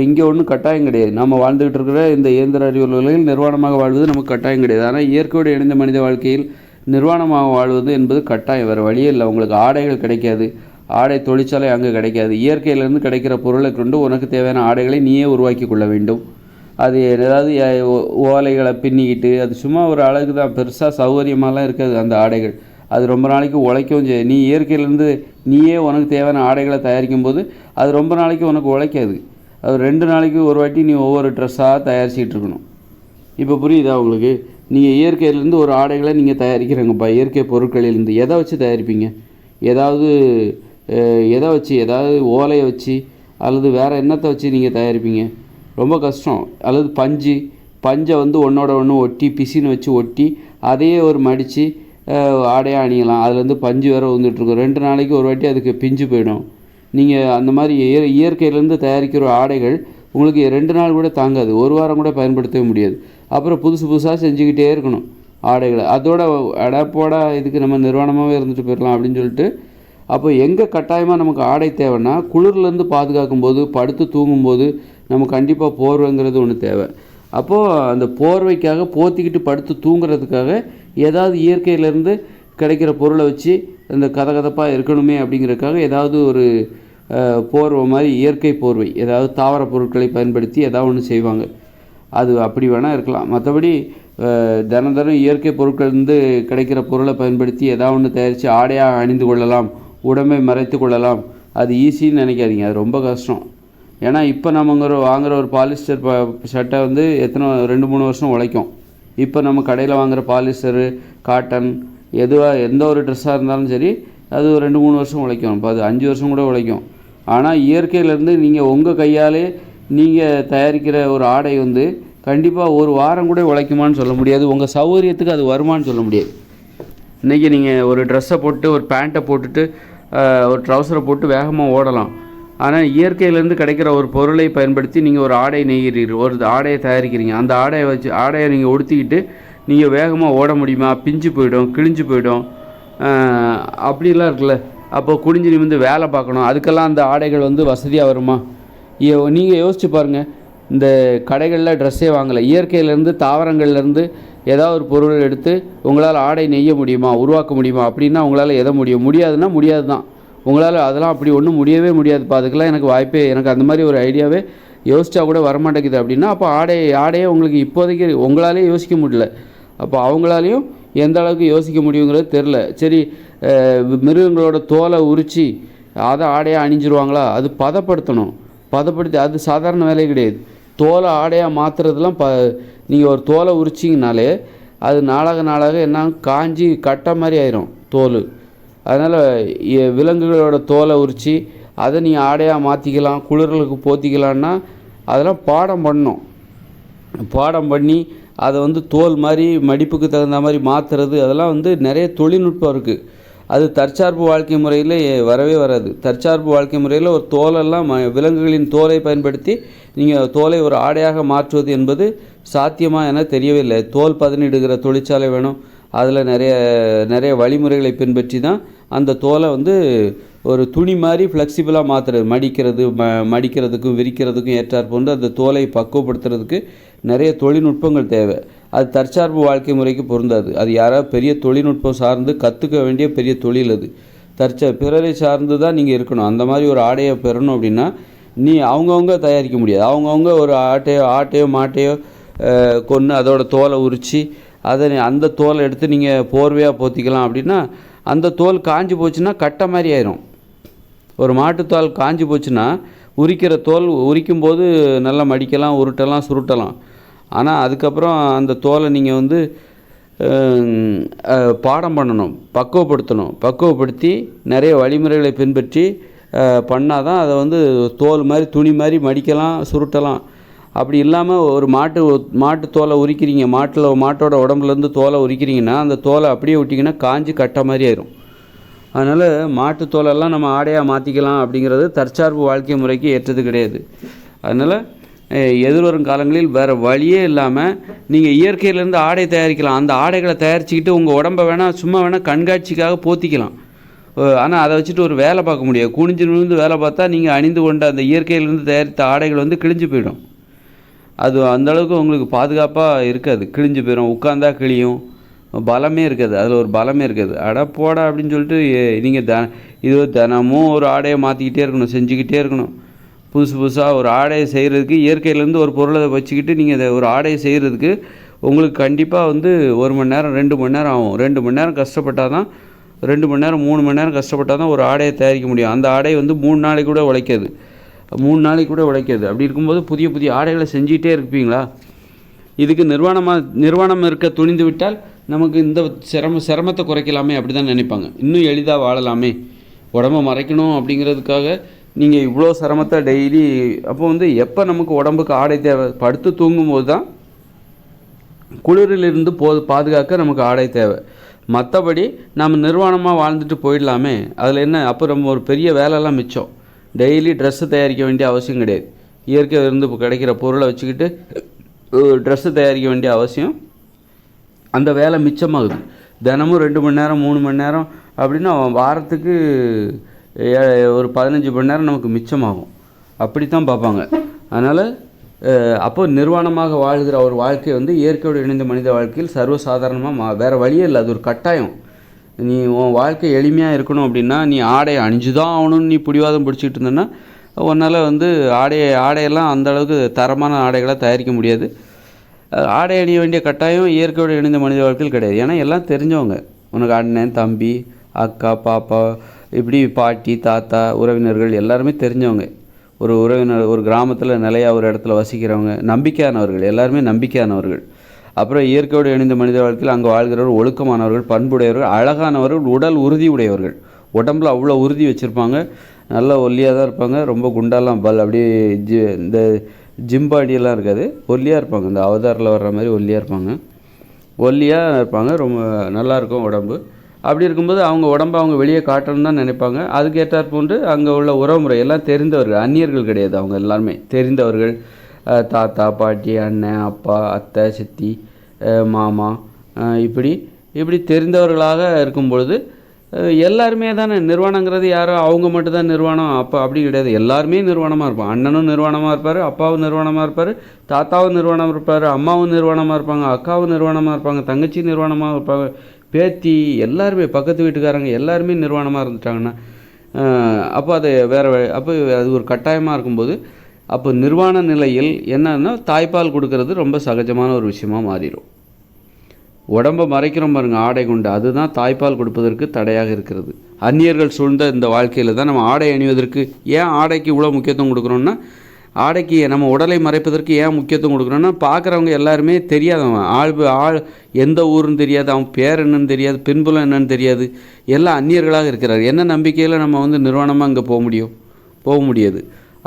இங்கே ஒன்றும் கட்டாயம் கிடையாது. நம்ம வாழ்ந்துக்கிட்டு இருக்கிற இந்த இயந்திர அறிவியல் உலகில் நிர்வாணமாக வாழ்வது நமக்கு கட்டாயம் கிடையாது. ஆனால் இயற்கையோடு இணைந்த மனித வாழ்க்கையில் நிர்வாணமாக வாழ்வது என்பது கட்டாயம், வேறு வழியே இல்லை. உங்களுக்கு ஆடைகள் கிடைக்காது, ஆடை தொழிற்சாலை அங்கே கிடைக்காது. இயற்கையிலேருந்து கிடைக்கிற பொருளை கொண்டு உனக்கு தேவையான ஆடைகளை நீயே உருவாக்கி கொள்ள வேண்டும். அது ஏதாவது ஓலைகளை பின்னிக்கிட்டு, அது சும்மா ஒரு அழகு தான், பெருசாக சௌகரியமாலாம் இருக்காது அந்த ஆடைகள். அது ரொம்ப நாளைக்கு உழைக்கவும் செய்யாது. நீ இயற்கையிலேருந்து நீயே உனக்கு தேவையான ஆடைகளை தயாரிக்கும் போது அது ரொம்ப நாளைக்கு உனக்கு உழைக்காது. அது 2 நாளைக்கு ஒரு வாட்டி நீ ஒவ்வொரு ட்ரெஸ்ஸாக தயாரிச்சிக்கிட்டு இருக்கணும். இப்போ புரியுதா உங்களுக்கு? நீங்கள் இயற்கையிலேருந்து ஒரு ஆடைகளை நீங்கள் தயாரிக்கிறீங்கப்பா, இயற்கை பொருட்களிலிருந்து எதை வச்சு தயாரிப்பீங்க? எதை வச்சு, ஏதாவது ஓலையை வச்சு அல்லது வேறு என்னத்தை வச்சு நீங்கள் தயாரிப்பீங்க? ரொம்ப கஷ்டம். அல்லது பஞ்சை வந்து ஒன்றோட ஒன்று ஒட்டி பிசின்னு வச்சு ஒட்டி அதையே ஒரு மடித்து ஆடையாக அணியலாம். அதுலேருந்து பஞ்சு வேறு வந்துட்டுருக்கும். 2 நாளைக்கு ஒரு வாட்டி அதுக்கு பிஞ்சு போயிடும். நீங்கள் அந்த மாதிரி இயற்கையிலேருந்து தயாரிக்கிற ஆடைகள் உங்களுக்கு 2 நாள் கூட தாங்காது, 1 வாரம் கூட பயன்படுத்தவே முடியாது. அப்புறம் புதுசாக செஞ்சுக்கிட்டே இருக்கணும் ஆடைகளை. அதோட அடப்போட இதுக்கு நம்ம நிர்வாணமாகவே இருந்துட்டு போயிடலாம் அப்படின்னு சொல்லிட்டு. அப்போ எங்கே கட்டாயமாக நமக்கு ஆடை தேவைன்னா, குளிர்லேருந்து பாதுகாக்கும் போது, படுத்து தூங்கும்போது நம்ம கண்டிப்பாக போர்வைங்கிறது ஒன்று தேவை. அப்போது அந்த போர்வைக்காக போத்திக்கிட்டு படுத்து தூங்குறதுக்காக ஏதாவது இயற்கையிலேருந்து கிடைக்கிற பொருளை வச்சு அந்த கதகதப்பாக இருக்கணுமே அப்படிங்கிறதுக்காக ஏதாவது ஒரு போர்வை மாதிரி, இயற்கை போர்வை, ஏதாவது தாவர பொருட்களை பயன்படுத்தி ஏதாவது ஒன்று செய்வாங்க. அது அப்படி வேணால் இருக்கலாம். மற்றபடி தினம் இயற்கை பொருட்கள்லேருந்து கிடைக்கிற பொருளை பயன்படுத்தி ஏதாவது ஒன்று தயாரித்து ஆடையாக அணிந்து கொள்ளலாம், உடம்பை மறைத்து கொள்ளலாம். அது ஈஸின்னு நினைக்காதீங்க, அது ரொம்ப கஷ்டம். ஏன்னா இப்போ நம்ம வாங்குகிற ஒரு பாலிஸ்டர் சட்டை வந்து 2-3 வருஷம் உழைக்கும். இப்போ நம்ம கடையில் வாங்குகிற பாலிஸ்டரு, காட்டன், எந்த ஒரு ட்ரெஸ்ஸாக இருந்தாலும் சரி, அது ஒரு 2-3 வருஷம் உழைக்கும். இப்போ அது 5 வருஷம் கூட உழைக்கும். ஆனால் இயற்கையிலேருந்து நீங்கள் உங்கள் கையாலே நீங்கள் தயாரிக்கிற ஒரு ஆடை வந்து கண்டிப்பாக 1 வாரம் கூட உழைக்குமான்னு சொல்ல முடியாது. உங்கள் சௌகரியத்துக்கு அது வருமானு சொல்ல முடியாது. இன்றைக்கி நீங்கள் ஒரு ட்ரெஸ்ஸை போட்டு, ஒரு பேண்ட்டை போட்டுட்டு, ஒரு ட்ரௌசரை போட்டு வேகமாக ஓடலாம். ஆனால் இயற்கையிலேருந்து கிடைக்கிற ஒரு பொருளை பயன்படுத்தி நீங்கள் ஒரு ஆடை நெய்கிறீர்கள், ஒரு ஆடையை தயாரிக்கிறீங்க. அந்த ஆடையை நீங்கள் உடுத்திக்கிட்டு நீங்கள் வேகமாக ஓட முடியுமா? பிஞ்சு போயிடும், கிழிஞ்சு போயிடும், அப்படிலாம் இருக்குல்ல. அப்போ குடிஞ்சு நிமிந்து வேலை பார்க்கணும். அதுக்கெல்லாம் அந்த ஆடைகள் வந்து வசதியாக வருமா? நீங்கள் யோசிச்சு பாருங்கள். இந்த கடைகளில் ட்ரெஸ்ஸே வாங்கலை, இயற்கையிலேருந்து தாவரங்கள்லேருந்து ஏதாவது ஒரு பொருள் எடுத்து உங்களால் ஆடை நெய்ய முடியுமா, உருவாக்க முடியுமா? அப்படின்னா உங்களால் எதை முடியாதுன்னா முடியாது தான். உங்களால் அதெல்லாம் அப்படி ஒன்றும் முடியவே முடியாதுப்பா, அதுக்கெல்லாம் எனக்கு அந்த மாதிரி ஒரு ஐடியாவே யோசிச்சா கூட வரமாட்டேங்குது அப்படின்னா, அப்போ ஆடையே உங்களுக்கு இப்போதைக்கு உங்களாலே யோசிக்க முடியல. அப்போ அவங்களாலையும் எந்த அளவுக்கு யோசிக்க முடியுங்கிறது தெரில. சரி, மிருகங்களோட தோலை உரித்து அதை ஆடையாக அணிஞ்சிருவாங்களா? அது பதப்படுத்தி அது சாதாரண வேலை கிடையாது. தோலை ஆடையாக மாற்றுறதுலாம் நீங்கள் ஒரு தோலை உரிச்சிங்கனாலே அது நாளாக என்ன காஞ்சி கட்டை மாதிரி ஆயிரும் தோல். அதனால் விலங்குகளோட தோலை உரித்து அதை நீ ஆடையாக மாற்றிக்கலாம், குளிர்களுக்கு போத்திக்கலான்னா அதெல்லாம் பாடம் பண்ணி அதை வந்து தோல் மாதிரி மடிப்புக்கு தகுந்த மாதிரி மாற்றுறது, அதெல்லாம் வந்து நிறைய தொழில்நுட்பம் இருக்குது. அது தற்சார்பு வாழ்க்கை முறையில் வரவே வராது. தற்சார்பு வாழ்க்கை முறையில் ஒரு தோலெல்லாம் விலங்குகளின் தோலை பயன்படுத்தி நீங்கள் தோலை ஒரு ஆடையாக மாற்றுவது என்பது சாத்தியமாக என தெரியவே இல்லை. தோல் பதனிடுகிற தொழிற்சாலை வேணும். அதில் நிறைய வழிமுறைகளை பின்பற்றி தான் அந்த தோலை வந்து ஒரு துணி மாதிரி ஃப்ளெக்சிபிளாக மாற்றுறது, மடிக்கிறதுக்கும் விரிக்கிறதுக்கும் ஏற்றார் போன்று அந்த தோலை பக்குவப்படுத்துறதுக்கு நிறைய தொழில்நுட்பங்கள் தேவை. அது தற்சார்பு வாழ்க்கை முறைக்கு பொருந்தாது. அது யாராவது பெரிய தொழில்நுட்பம் சார்ந்து கற்றுக்க வேண்டிய பெரிய தொழில் அது. பிறரை சார்ந்து தான் நீங்கள் இருக்கணும். அந்த மாதிரி ஒரு ஆடையை பெறணும் அப்படின்னா அவங்கவுங்க தயாரிக்க முடியாது. அவங்கவுங்க ஒரு ஆட்டையோ மாட்டையோ கொன்று அதோட தோலை உரித்து அந்த தோலை எடுத்து நீங்கள் போர்வையாக போத்திக்கலாம். அப்படின்னா அந்த தோல் காஞ்சி போச்சுன்னா கட்டை மாதிரி ஆயிரும். ஒரு மாட்டுத்தோல் காஞ்சி போச்சுன்னா உரிக்கிற தோல் உரிக்கும்போது நல்லா மடிக்கலாம், உருட்டலாம், சுருட்டலாம். ஆனால் அதுக்கப்புறம் அந்த தோலை நீங்கள் வந்து பாடம் பண்ணணும், பக்குவப்படுத்தி நிறைய வழிமுறைகளை பின்பற்றி பண்ணால் தான் அதை வந்து தோல் மாதிரி துணி மாதிரி மடிக்கலாம், சுருட்டலாம். அப்படி இல்லாமல் ஒரு மாட்டு தோலை உரிக்கிறீங்க, மாட்டோட உடம்புலேருந்து தோலை உரிக்கிறீங்கன்னா அந்த தோலை அப்படியே விட்டிங்கன்னா காஞ்சி கட்டை மாதிரி ஆயிரும். அதனால் மாட்டு தோலெல்லாம் நம்ம ஆடையாக மாற்றிக்கலாம் அப்படிங்கிறது தற்சார்பு வாழ்க்கை முறைக்கு ஏற்றது கிடையாது. அதனால் எதிர்வரும் காலங்களில் வேறு வழியே இல்லாமல் நீங்கள் இயற்கையிலேருந்து ஆடை தயாரிக்கலாம். அந்த ஆடைகளை தயாரிச்சுக்கிட்டு உங்கள் உடம்பை வேணால் சும்மா வேணால் கண்காட்சிக்காக போத்திக்கலாம். ஆனால் அதை வச்சுட்டு ஒரு வேலை பார்க்க முடியாது. குனிஞ்சு நிமிர்ந்து வேலை பார்த்தா நீங்கள் அணிந்து கொண்ட அந்த இயற்கையிலேருந்து தயாரித்த ஆடைகள் வந்து கிழிஞ்சு போயிடும். அது அந்தளவுக்கு உங்களுக்கு பாதுகாப்பாக இருக்காது. கிழிஞ்சு போயிடும், உட்காந்தா கிழியும், பலமே இருக்காது, அதில் ஒரு பலமே இருக்காது. போடா அப்படின்னு சொல்லிட்டு நீங்கள் இது தினமும் ஒரு ஆடையை மாற்றிக்கிட்டே இருக்கணும், செஞ்சுக்கிட்டே இருக்கணும். புதுசு புதுசாக ஒரு ஆடையை செய்கிறதுக்கு இயற்கையிலேருந்து ஒரு பொருளை வச்சுக்கிட்டு நீங்கள் அதை ஒரு ஆடையை செய்கிறதுக்கு உங்களுக்கு கண்டிப்பாக வந்து 1 மணி நேரம் 2 மணி நேரம் ஆகும். 2 மணி நேரம் கஷ்டப்பட்டால் தான் 2 மணி நேரம் 3 மணி நேரம் கஷ்டப்பட்டால் தான் ஒரு ஆடையை தயாரிக்க முடியும். அந்த ஆடை வந்து 3 நாளைக்கு கூட உழைக்காது, 3 நாளைக்கு கூட உழைக்காது. அப்படி இருக்கும்போது புதிய புதிய ஆடைகளை செஞ்சிகிட்டே இருப்பீங்களா? இதுக்கு நிர்வாணம் இருக்க துணிந்து விட்டால் நமக்கு இந்த சிரமத்தை குறைக்கலாமே அப்படி தான் நினைப்பாங்க. இன்னும் எளிதாக வாழலாமே, உடம்பை மறைக்கணும் அப்படிங்கிறதுக்காக நீங்கள் இவ்வளோ சிரமத்தை டெய்லி. அப்போ வந்து எப்போ நமக்கு உடம்புக்கு ஆடை தேவை? படுத்து தூங்கும்போது தான் குளிரிலிருந்து பாதுகாக்க நமக்கு ஆடை தேவை. மற்றபடி நம்ம நிர்வாணமாக வாழ்ந்துட்டு போயிடலாமே, அதில் என்ன? அப்போ நம்ம ஒரு பெரிய வேலைலாம் மிச்சம். டெய்லி ட்ரெஸ்ஸு தயாரிக்க வேண்டிய அவசியம் கிடையாது. இயற்கையிலிருந்து இப்போ கிடைக்கிற பொருளை வச்சுக்கிட்டு ட்ரெஸ்ஸு தயாரிக்க வேண்டிய அவசியம், அந்த வேலை மிச்சமாகுது. தினமும் 2 மணி நேரம் 3 மணி நேரம் அப்படின்னா வாரத்துக்கு ஒரு 15 மணி நேரம் நமக்கு மிச்சமாகும். அப்படி தான் பார்ப்பாங்க. அதனால் அப்போ நிர்வாணமாக வாழ்கிற ஒரு வாழ்க்கை வந்து இயற்கையோடு இணைந்த மனித வாழ்க்கையில் சர்வசாதாரணமாக வேறு வழியே இல்லை, அது ஒரு கட்டாயம். நீ உன் வாழ்க்கை எளிமையாக இருக்கணும் அப்படின்னா நீ ஆடையை அணிஞ்சு தான் ஆகணும்னு நீ பிடிவாதம் பிடிச்சிக்கிட்டு இருந்தேன்னா உன்னால் வந்து ஆடையெல்லாம் அந்தளவுக்கு தரமான ஆடைகளை தயாரிக்க முடியாது. ஆடை அணிய வேண்டிய கட்டாயம் இயற்கையோடு இணைந்த மனித வாழ்க்கையில் கிடையாது. ஏன்னா எல்லாம் தெரிஞ்சவங்க, உனக்கு அண்ணன், தம்பி, அக்கா, பாப்பா, இப்படி பாட்டி, தாத்தா, உறவினர்கள் எல்லாருமே தெரிஞ்சவங்க. ஒரு உறவினர் ஒரு கிராமத்தில் நிலையாக ஒரு இடத்துல வசிக்கிறவங்க, நம்பிக்கையானவர்கள், எல்லாருமே நம்பிக்கையானவர்கள். அப்புறம் இயற்கையோடு இணைந்த மனித வாழ்க்கையில் அங்கே வாழ்கிறவர்கள் ஒழுக்கமானவர்கள், பண்புடையவர்கள், அழகானவர்கள், உடல் உறுதி உடையவர்கள். உடம்பில் அவ்வளோ உறுதி வச்சுருப்பாங்க, நல்லா ஒல்லியாக தான் இருப்பாங்க. ரொம்ப குண்டாலாம் அப்படியே இந்த ஜிம்பாடியெல்லாம் இருக்காது, ஒல்லியாக இருப்பாங்க. இந்த அவதாரில் வர்ற மாதிரி ஒல்லியாக இருப்பாங்க. ரொம்ப நல்லாயிருக்கும் உடம்பு. அப்படி இருக்கும்போது அவங்க உடம்பை அவங்க வெளியே காட்டணும்னு தான் நினைப்பாங்க. அதுக்கேற்றாற் போன்று அங்கே உள்ள உறவுமுறை எல்லாம் தெரிந்தவர்கள், அந்நியர்கள் கிடையாது. அவங்க எல்லாருமே தெரிந்தவர்கள். தாத்தா, பாட்டி, அண்ணன், அப்பா, அத்தை, சித்தி, மாமா, இப்படி தெரிந்தவர்களாக இருக்கும் பொழுது எல்லாருமே தானே நிர்வாணங்கிறது. யாரோ அவங்க மட்டும்தான் நிர்வாணம் அப்படி கிடையாது. எல்லாருமே நிர்வாணமாக இருப்பாங்க. அண்ணனும் நிர்வாணமாக இருப்பார், அப்பாவும் நிர்வாணமாக இருப்பார், தாத்தாவும் நிர்வாணமாக இருப்பார், அம்மாவும் நிர்வாணமாக இருப்பாங்க, அக்காவும் நிர்வாணமாக இருப்பாங்க, தங்கச்சி நிர்வாணமாக இருப்பாங்க, பேத்தி, எல்லாருமே பக்கத்து வீட்டுக்காரங்க எல்லாருமே நிர்வாணமாக இருந்துட்டாங்கன்னா அப்போ அது அப்போ அது ஒரு கட்டாயமாக இருக்கும்போது அப்போ நிர்வாண நிலையில் என்னன்னா தாய்ப்பால் கொடுக்கறது ரொம்ப சகஜமான ஒரு விஷயமாக மாறிடும். உடம்பை மறைக்கிறோம் பாருங்க ஆடை கொண்டு, அதுதான் தாய்ப்பால் கொடுப்பதற்கு தடையாக இருக்கிறது. அந்நியர்கள் சூழ்ந்த இந்த வாழ்க்கையில் தான் நம்ம ஆடை அணிவதற்கு ஏன் ஆடைக்கு இவ்வளோ முக்கியத்துவம் கொடுக்குறோன்னா, ஆடைக்கு நம்ம உடலை மறைப்பதற்கு ஏன் முக்கியத்துவம் கொடுக்குறோன்னா, பார்க்குறவங்க எல்லாருமே தெரியாதவன், ஆள் எந்த ஊருன்னு தெரியாது, அவன் பேர் என்னன்னு தெரியாது, பின்புலம் என்னன்னு தெரியாது, எல்லாம் அந்நியர்களாக இருக்கிறார். என்ன நம்பிக்கையில் நம்ம வந்து நிர்வாணமாக அங்கே போக முடியாது.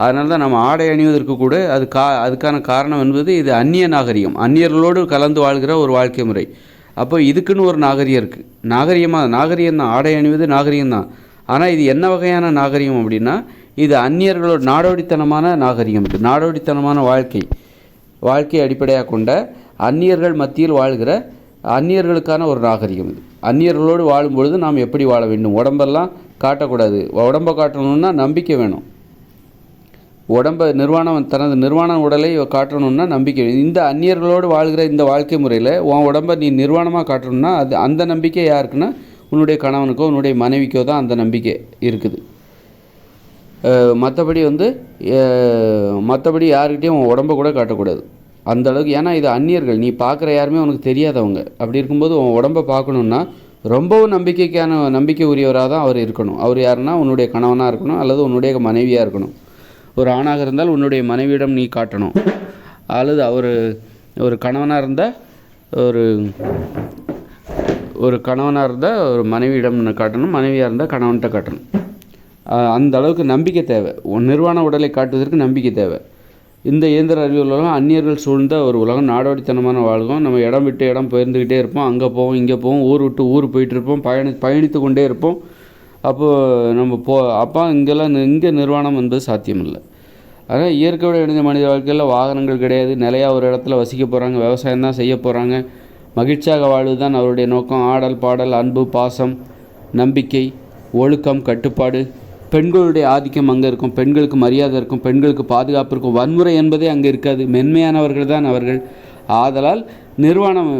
அதனால தான் நம்ம ஆடை அணிவதற்கு கூட அதுக்கான காரணம் என்பது இது அந்நிய நாகரிகம், அந்நியர்களோடு கலந்து வாழ்கிற ஒரு வாழ்க்கை முறை. அப்போ இதுக்குன்னு ஒரு நாகரிகம் இருக்குது. நாகரிகம் தான், ஆடை அணிவது நாகரிகம் தான். ஆனால் இது என்ன வகையான நாகரிகம் அப்படின்னா, இது அந்நியர்களோட நாடோடித்தனமான நாகரிகம். இது நாடோடித்தனமான வாழ்க்கை அடிப்படையாக கொண்ட அந்நியர்கள் மத்தியில் வாழ்கிற அந்நியர்களுக்கான ஒரு நாகரிகம் இது. அந்நியர்களோடு வாழும்பொழுது நாம் எப்படி வாழ வேண்டும்? உடம்பெல்லாம் காட்டக்கூடாது. உடம்பை காட்டணும்னா நம்பிக்கை வேணும். தனது நிர்வாண உடலை காட்டணும்னா நம்பிக்கை. இந்த அந்நியர்களோடு வாழ்கிற இந்த வாழ்க்கை முறையில் உன் உடம்பை நீ நிர்வாணமாக காட்டணும்னா அந்த நம்பிக்கை யாருக்குன்னா உன்னுடைய கணவனுக்கோ உன்னுடைய மனைவிக்கோ தான் அந்த நம்பிக்கை இருக்குது. மற்றபடி யாருக்கிட்டையும் உன் உடம்பை கூட காட்டக்கூடாது அந்த அளவுக்கு. ஏன்னா இது அந்நியர்கள், நீ பார்க்குற யாருமே உனக்கு தெரியாதவங்க. அப்படி இருக்கும்போது உன் உடம்பை பார்க்கணுன்னா ரொம்பவும் நம்பிக்கை உரியவராக தான் அவர் இருக்கணும். அவர் யாருன்னா உன்னுடைய கணவனாக இருக்கணும் அல்லது உன்னுடைய மனைவியாக இருக்கணும். ஒரு ஆணாக இருந்தால் உன்னுடைய மனைவியிடம் நீ காட்டணும், அல்லது ஒரு கணவனாக இருந்தால் ஒரு மனைவியிடம் காட்டணும், மனைவியாக இருந்தால் கணவன்கிட்ட காட்டணும். அந்த அளவுக்கு நம்பிக்கை தேவை. நிர்வாண உடலை காட்டுவதற்கு நம்பிக்கை தேவை. இந்த இயந்திர அறிவியல் உலகம் அந்நியர்கள் சூழ்ந்த ஒரு உலகம், நாடோடித்தனமான வாழ்க்கை. நம்ம இடம் விட்டு இடம் போயிருந்துக்கிட்டே இருப்போம், அங்கே போவோம் இங்கே போவோம், ஊர் விட்டு ஊர் போயிட்டுருப்போம், பயணித்து கொண்டே இருப்போம். அப்போது நம்ம அப்போ இங்கே நிர்வாணம் என்பது சாத்தியமில்லை. அதான் இயற்கையோடு இணைந்த மனித வாழ்க்கையில் வாகனங்கள் கிடையாது, நிலையாக ஒரு இடத்துல வசிக்க போகிறாங்க, விவசாயம் தான் செய்ய போகிறாங்க, மகிழ்ச்சியாக வாழ்வது தான் அவருடைய நோக்கம். ஆடல் பாடல், அன்பு பாசம், நம்பிக்கை, ஒழுக்கம், கட்டுப்பாடு, பெண்களுடைய ஆதிக்கம் அங்கே இருக்கும், பெண்களுக்கு மரியாதை இருக்கும், பெண்களுக்கு பாதுகாப்பு இருக்கும், வன்முறை என்பதே அங்கே இருக்காது, மென்மையானவர்கள் தான் அவர்கள். ஆதலால் நிர்வாணம்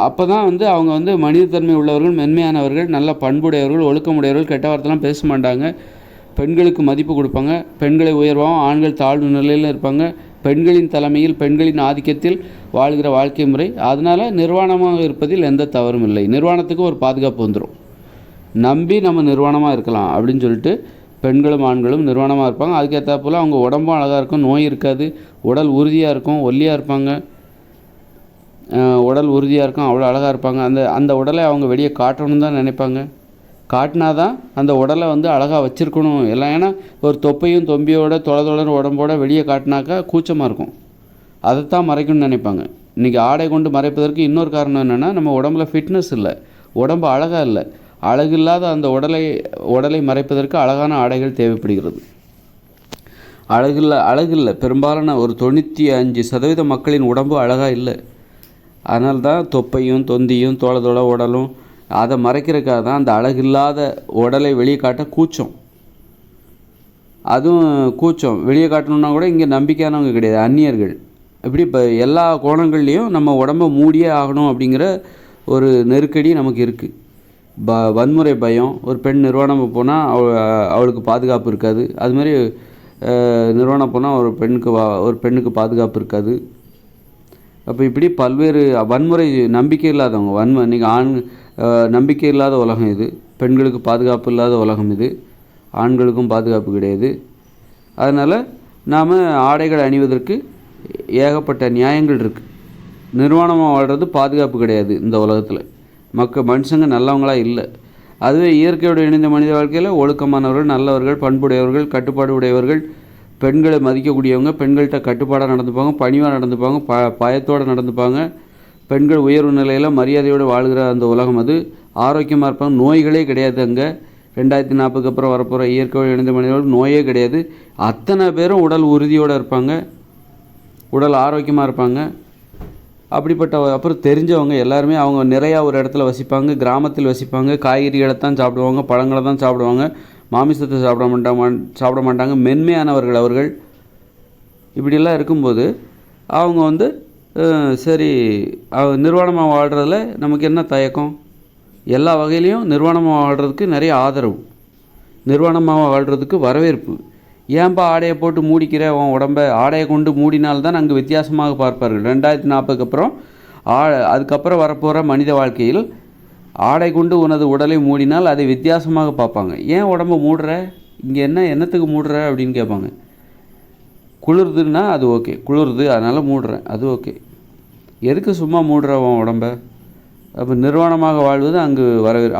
அப்போ தான் அவங்க மனிதத்தன்மை உள்ளவர்கள், மென்மையானவர்கள், நல்ல பண்புடையவர்கள், ஒழுக்கமுடையவர்கள், கெட்ட வார்த்தைலாம் பேச மாட்டாங்க, பெண்களுக்கு மதிப்பு கொடுப்பாங்க, பெண்களை உயர்வாகவும் ஆண்கள் தாழ்வு நிலையில் இருப்பாங்க, பெண்களின் தலைமையில் பெண்களின் ஆதிக்கத்தில் வாழ்கிற வாழ்க்கை முறை. அதனால் நிர்வாணமாக இருப்பதில் எந்த தவறும் இல்லை. நிர்வாணத்துக்கு ஒரு பாதுகாப்பு வந்துடும். நம்பி நம்ம நிர்வாணமாக இருக்கலாம் அப்படின்னு சொல்லிட்டு பெண்களும் ஆண்களும் நிர்வாணமாக இருப்பாங்க. அதுக்கேற்ற போல் அவங்க உடம்பும் அழகாக இருக்கும், நோய் இருக்காது, உடல் உறுதியாக இருக்கும், ஒல்லியாக இருப்பாங்க, உடல் உறுதியாக இருக்கும், அவ்வளோ அழகாக இருப்பாங்க. அந்த உடலை அவங்க வெளியே காட்டணும்னு தான் நினைப்பாங்க. காட்டினா தான் அந்த உடலை அழகாக வச்சுருக்கணும் எல்லாம். ஏன்னா ஒரு தொப்பையும் தொம்பியோட தொலைதொடர் உடம்போட வெளியே காட்டினாக்கா கூச்சமாக இருக்கும், அதைத்தான் மறைக்கணும்னு நினைப்பாங்க. இன்றைக்கி ஆடை கொண்டு மறைப்பதற்கு இன்னொரு காரணம் என்னென்னா, நம்ம உடம்புல ஃபிட்னஸ் இல்லை, உடம்பு அழகாக இல்லை. அழகில்லாத அந்த உடலை மறைப்பதற்கு அழகான ஆடைகள் தேவைப்படுகிறது. அழகில்லை பெரும்பாலான ஒரு 95% மக்களின் உடம்பு அழகாக இல்லை. அதனால்தான் தொப்பையும் தொந்தியும் தோளத்தோட உடலும் அதை மறைக்கிறதுக்காக தான் அந்த அழகில்லாத உடலை வெளியே காட்ட கூச்சம். அதுவும் கூச்சம் வெளியே காட்டணுன்னா கூட இங்கே நம்பிக்கையானவங்க கிடையாது, அந்நியர்கள். இப்படி இப்போ எல்லா கோணங்கள்லேயும் நம்ம உடம்பை மூடியே ஆகணும் அப்படிங்கிற ஒரு நெருக்கடி நமக்கு இருக்குது. வன்முறை பயம். ஒரு பெண் நிர்வாணம் போனால் அவளுக்கு பாதுகாப்பு இருக்காது. அதுமாதிரி நிர்வாணம் போனால் ஒரு பெண்ணுக்கு பாதுகாப்பு இருக்காது. அப்போ இப்படி பல்வேறு வன்முறை. நம்பிக்கை இல்லாதவங்க நீங்கள் நம்பிக்கை இல்லாத உலகம் இது. பெண்களுக்கு பாதுகாப்பு இல்லாத உலகம் இது. ஆண்களுக்கும் பாதுகாப்பு கிடையாது. அதனால் நாம் ஆடைகள் அணிவதற்கு ஏகப்பட்ட நியாயங்கள் இருக்குது. நிர்வாணமாக வாழ்கிறது பாதுகாப்பு கிடையாது இந்த உலகத்தில். மனுஷங்க நல்லவங்களாக இல்லை. அதுவே இயற்கையோடு இணைந்த மனித வாழ்க்கையில் ஒழுக்கமானவர்கள், நல்லவர்கள், பண்புடையவர்கள், கட்டுப்பாடு உடையவர்கள், பெண்களை மதிக்கக்கூடியவங்க, பெண்கள்கிட்ட கட்டுப்பாடாக நடந்துப்பாங்க, பணிவாக நடந்துப்பாங்க, பயத்தோடு நடந்துப்பாங்க. பெண்கள் உயர்வு நிலையில் மரியாதையோடு வாழ்கிற அந்த உலகம் அது. ஆரோக்கியமாக இருப்பாங்க, நோய்களே கிடையாது. அங்கே 2040 அப்புறம் வரப்போகிற இயற்கையோடு இணைந்த மனிதர்கள் நோயே கிடையாது. அத்தனை பேரும் உடல் உறுதியோடு இருப்பாங்க, உடல் ஆரோக்கியமாக இருப்பாங்க. அப்படிப்பட்ட அப்புறம் தெரிஞ்சவங்க எல்லாருமே அவங்க நிறையா ஒரு இடத்துல வசிப்பாங்க, கிராமத்தில் வசிப்பாங்க, காய்கறிகளை தான் சாப்பிடுவாங்க, பழங்களை தான் சாப்பிடுவாங்க, மாமிசத்தை சாப்பிட மாட்டாங்க, மென்மையானவர்கள் அவர்கள். இப்படியெல்லாம் இருக்கும்போது அவங்க சரி நிர்வாணமாக வாழ்கிறதுல நமக்கு என்ன தயக்கம்? எல்லா வகையிலையும் நிர்வாணமாக வாழ்கிறதுக்கு நிறைய ஆதரவு, நிர்வாணமாக வாழ்கிறதுக்கு வரவேற்பு. ஏன்பா ஆடையை போட்டு மூடிக்கிற உன் உடம்பை? ஆடையை கொண்டு மூடினால்தான் அங்கு வித்தியாசமாக பார்ப்பார்கள். 2040 அப்புறம் அதுக்கப்புறம் வரப்போகிற மனித வாழ்க்கையில் ஆடை கொண்டு உனது உடலை மூடினால் அதை வித்தியாசமாக பார்ப்பாங்க. ஏன் உடம்பை மூடுற? இங்கே என்னத்துக்கு மூடுற அப்படின்னு கேட்பாங்க. குளிருதுன்னா அது ஓகே, குளிருது அதனால் மூடுறேன், அது ஓகே. எதுக்கு சும்மா மூடுற உன் உடம்பை? அப்போ நிர்வாணமாக வாழ்வது அங்கு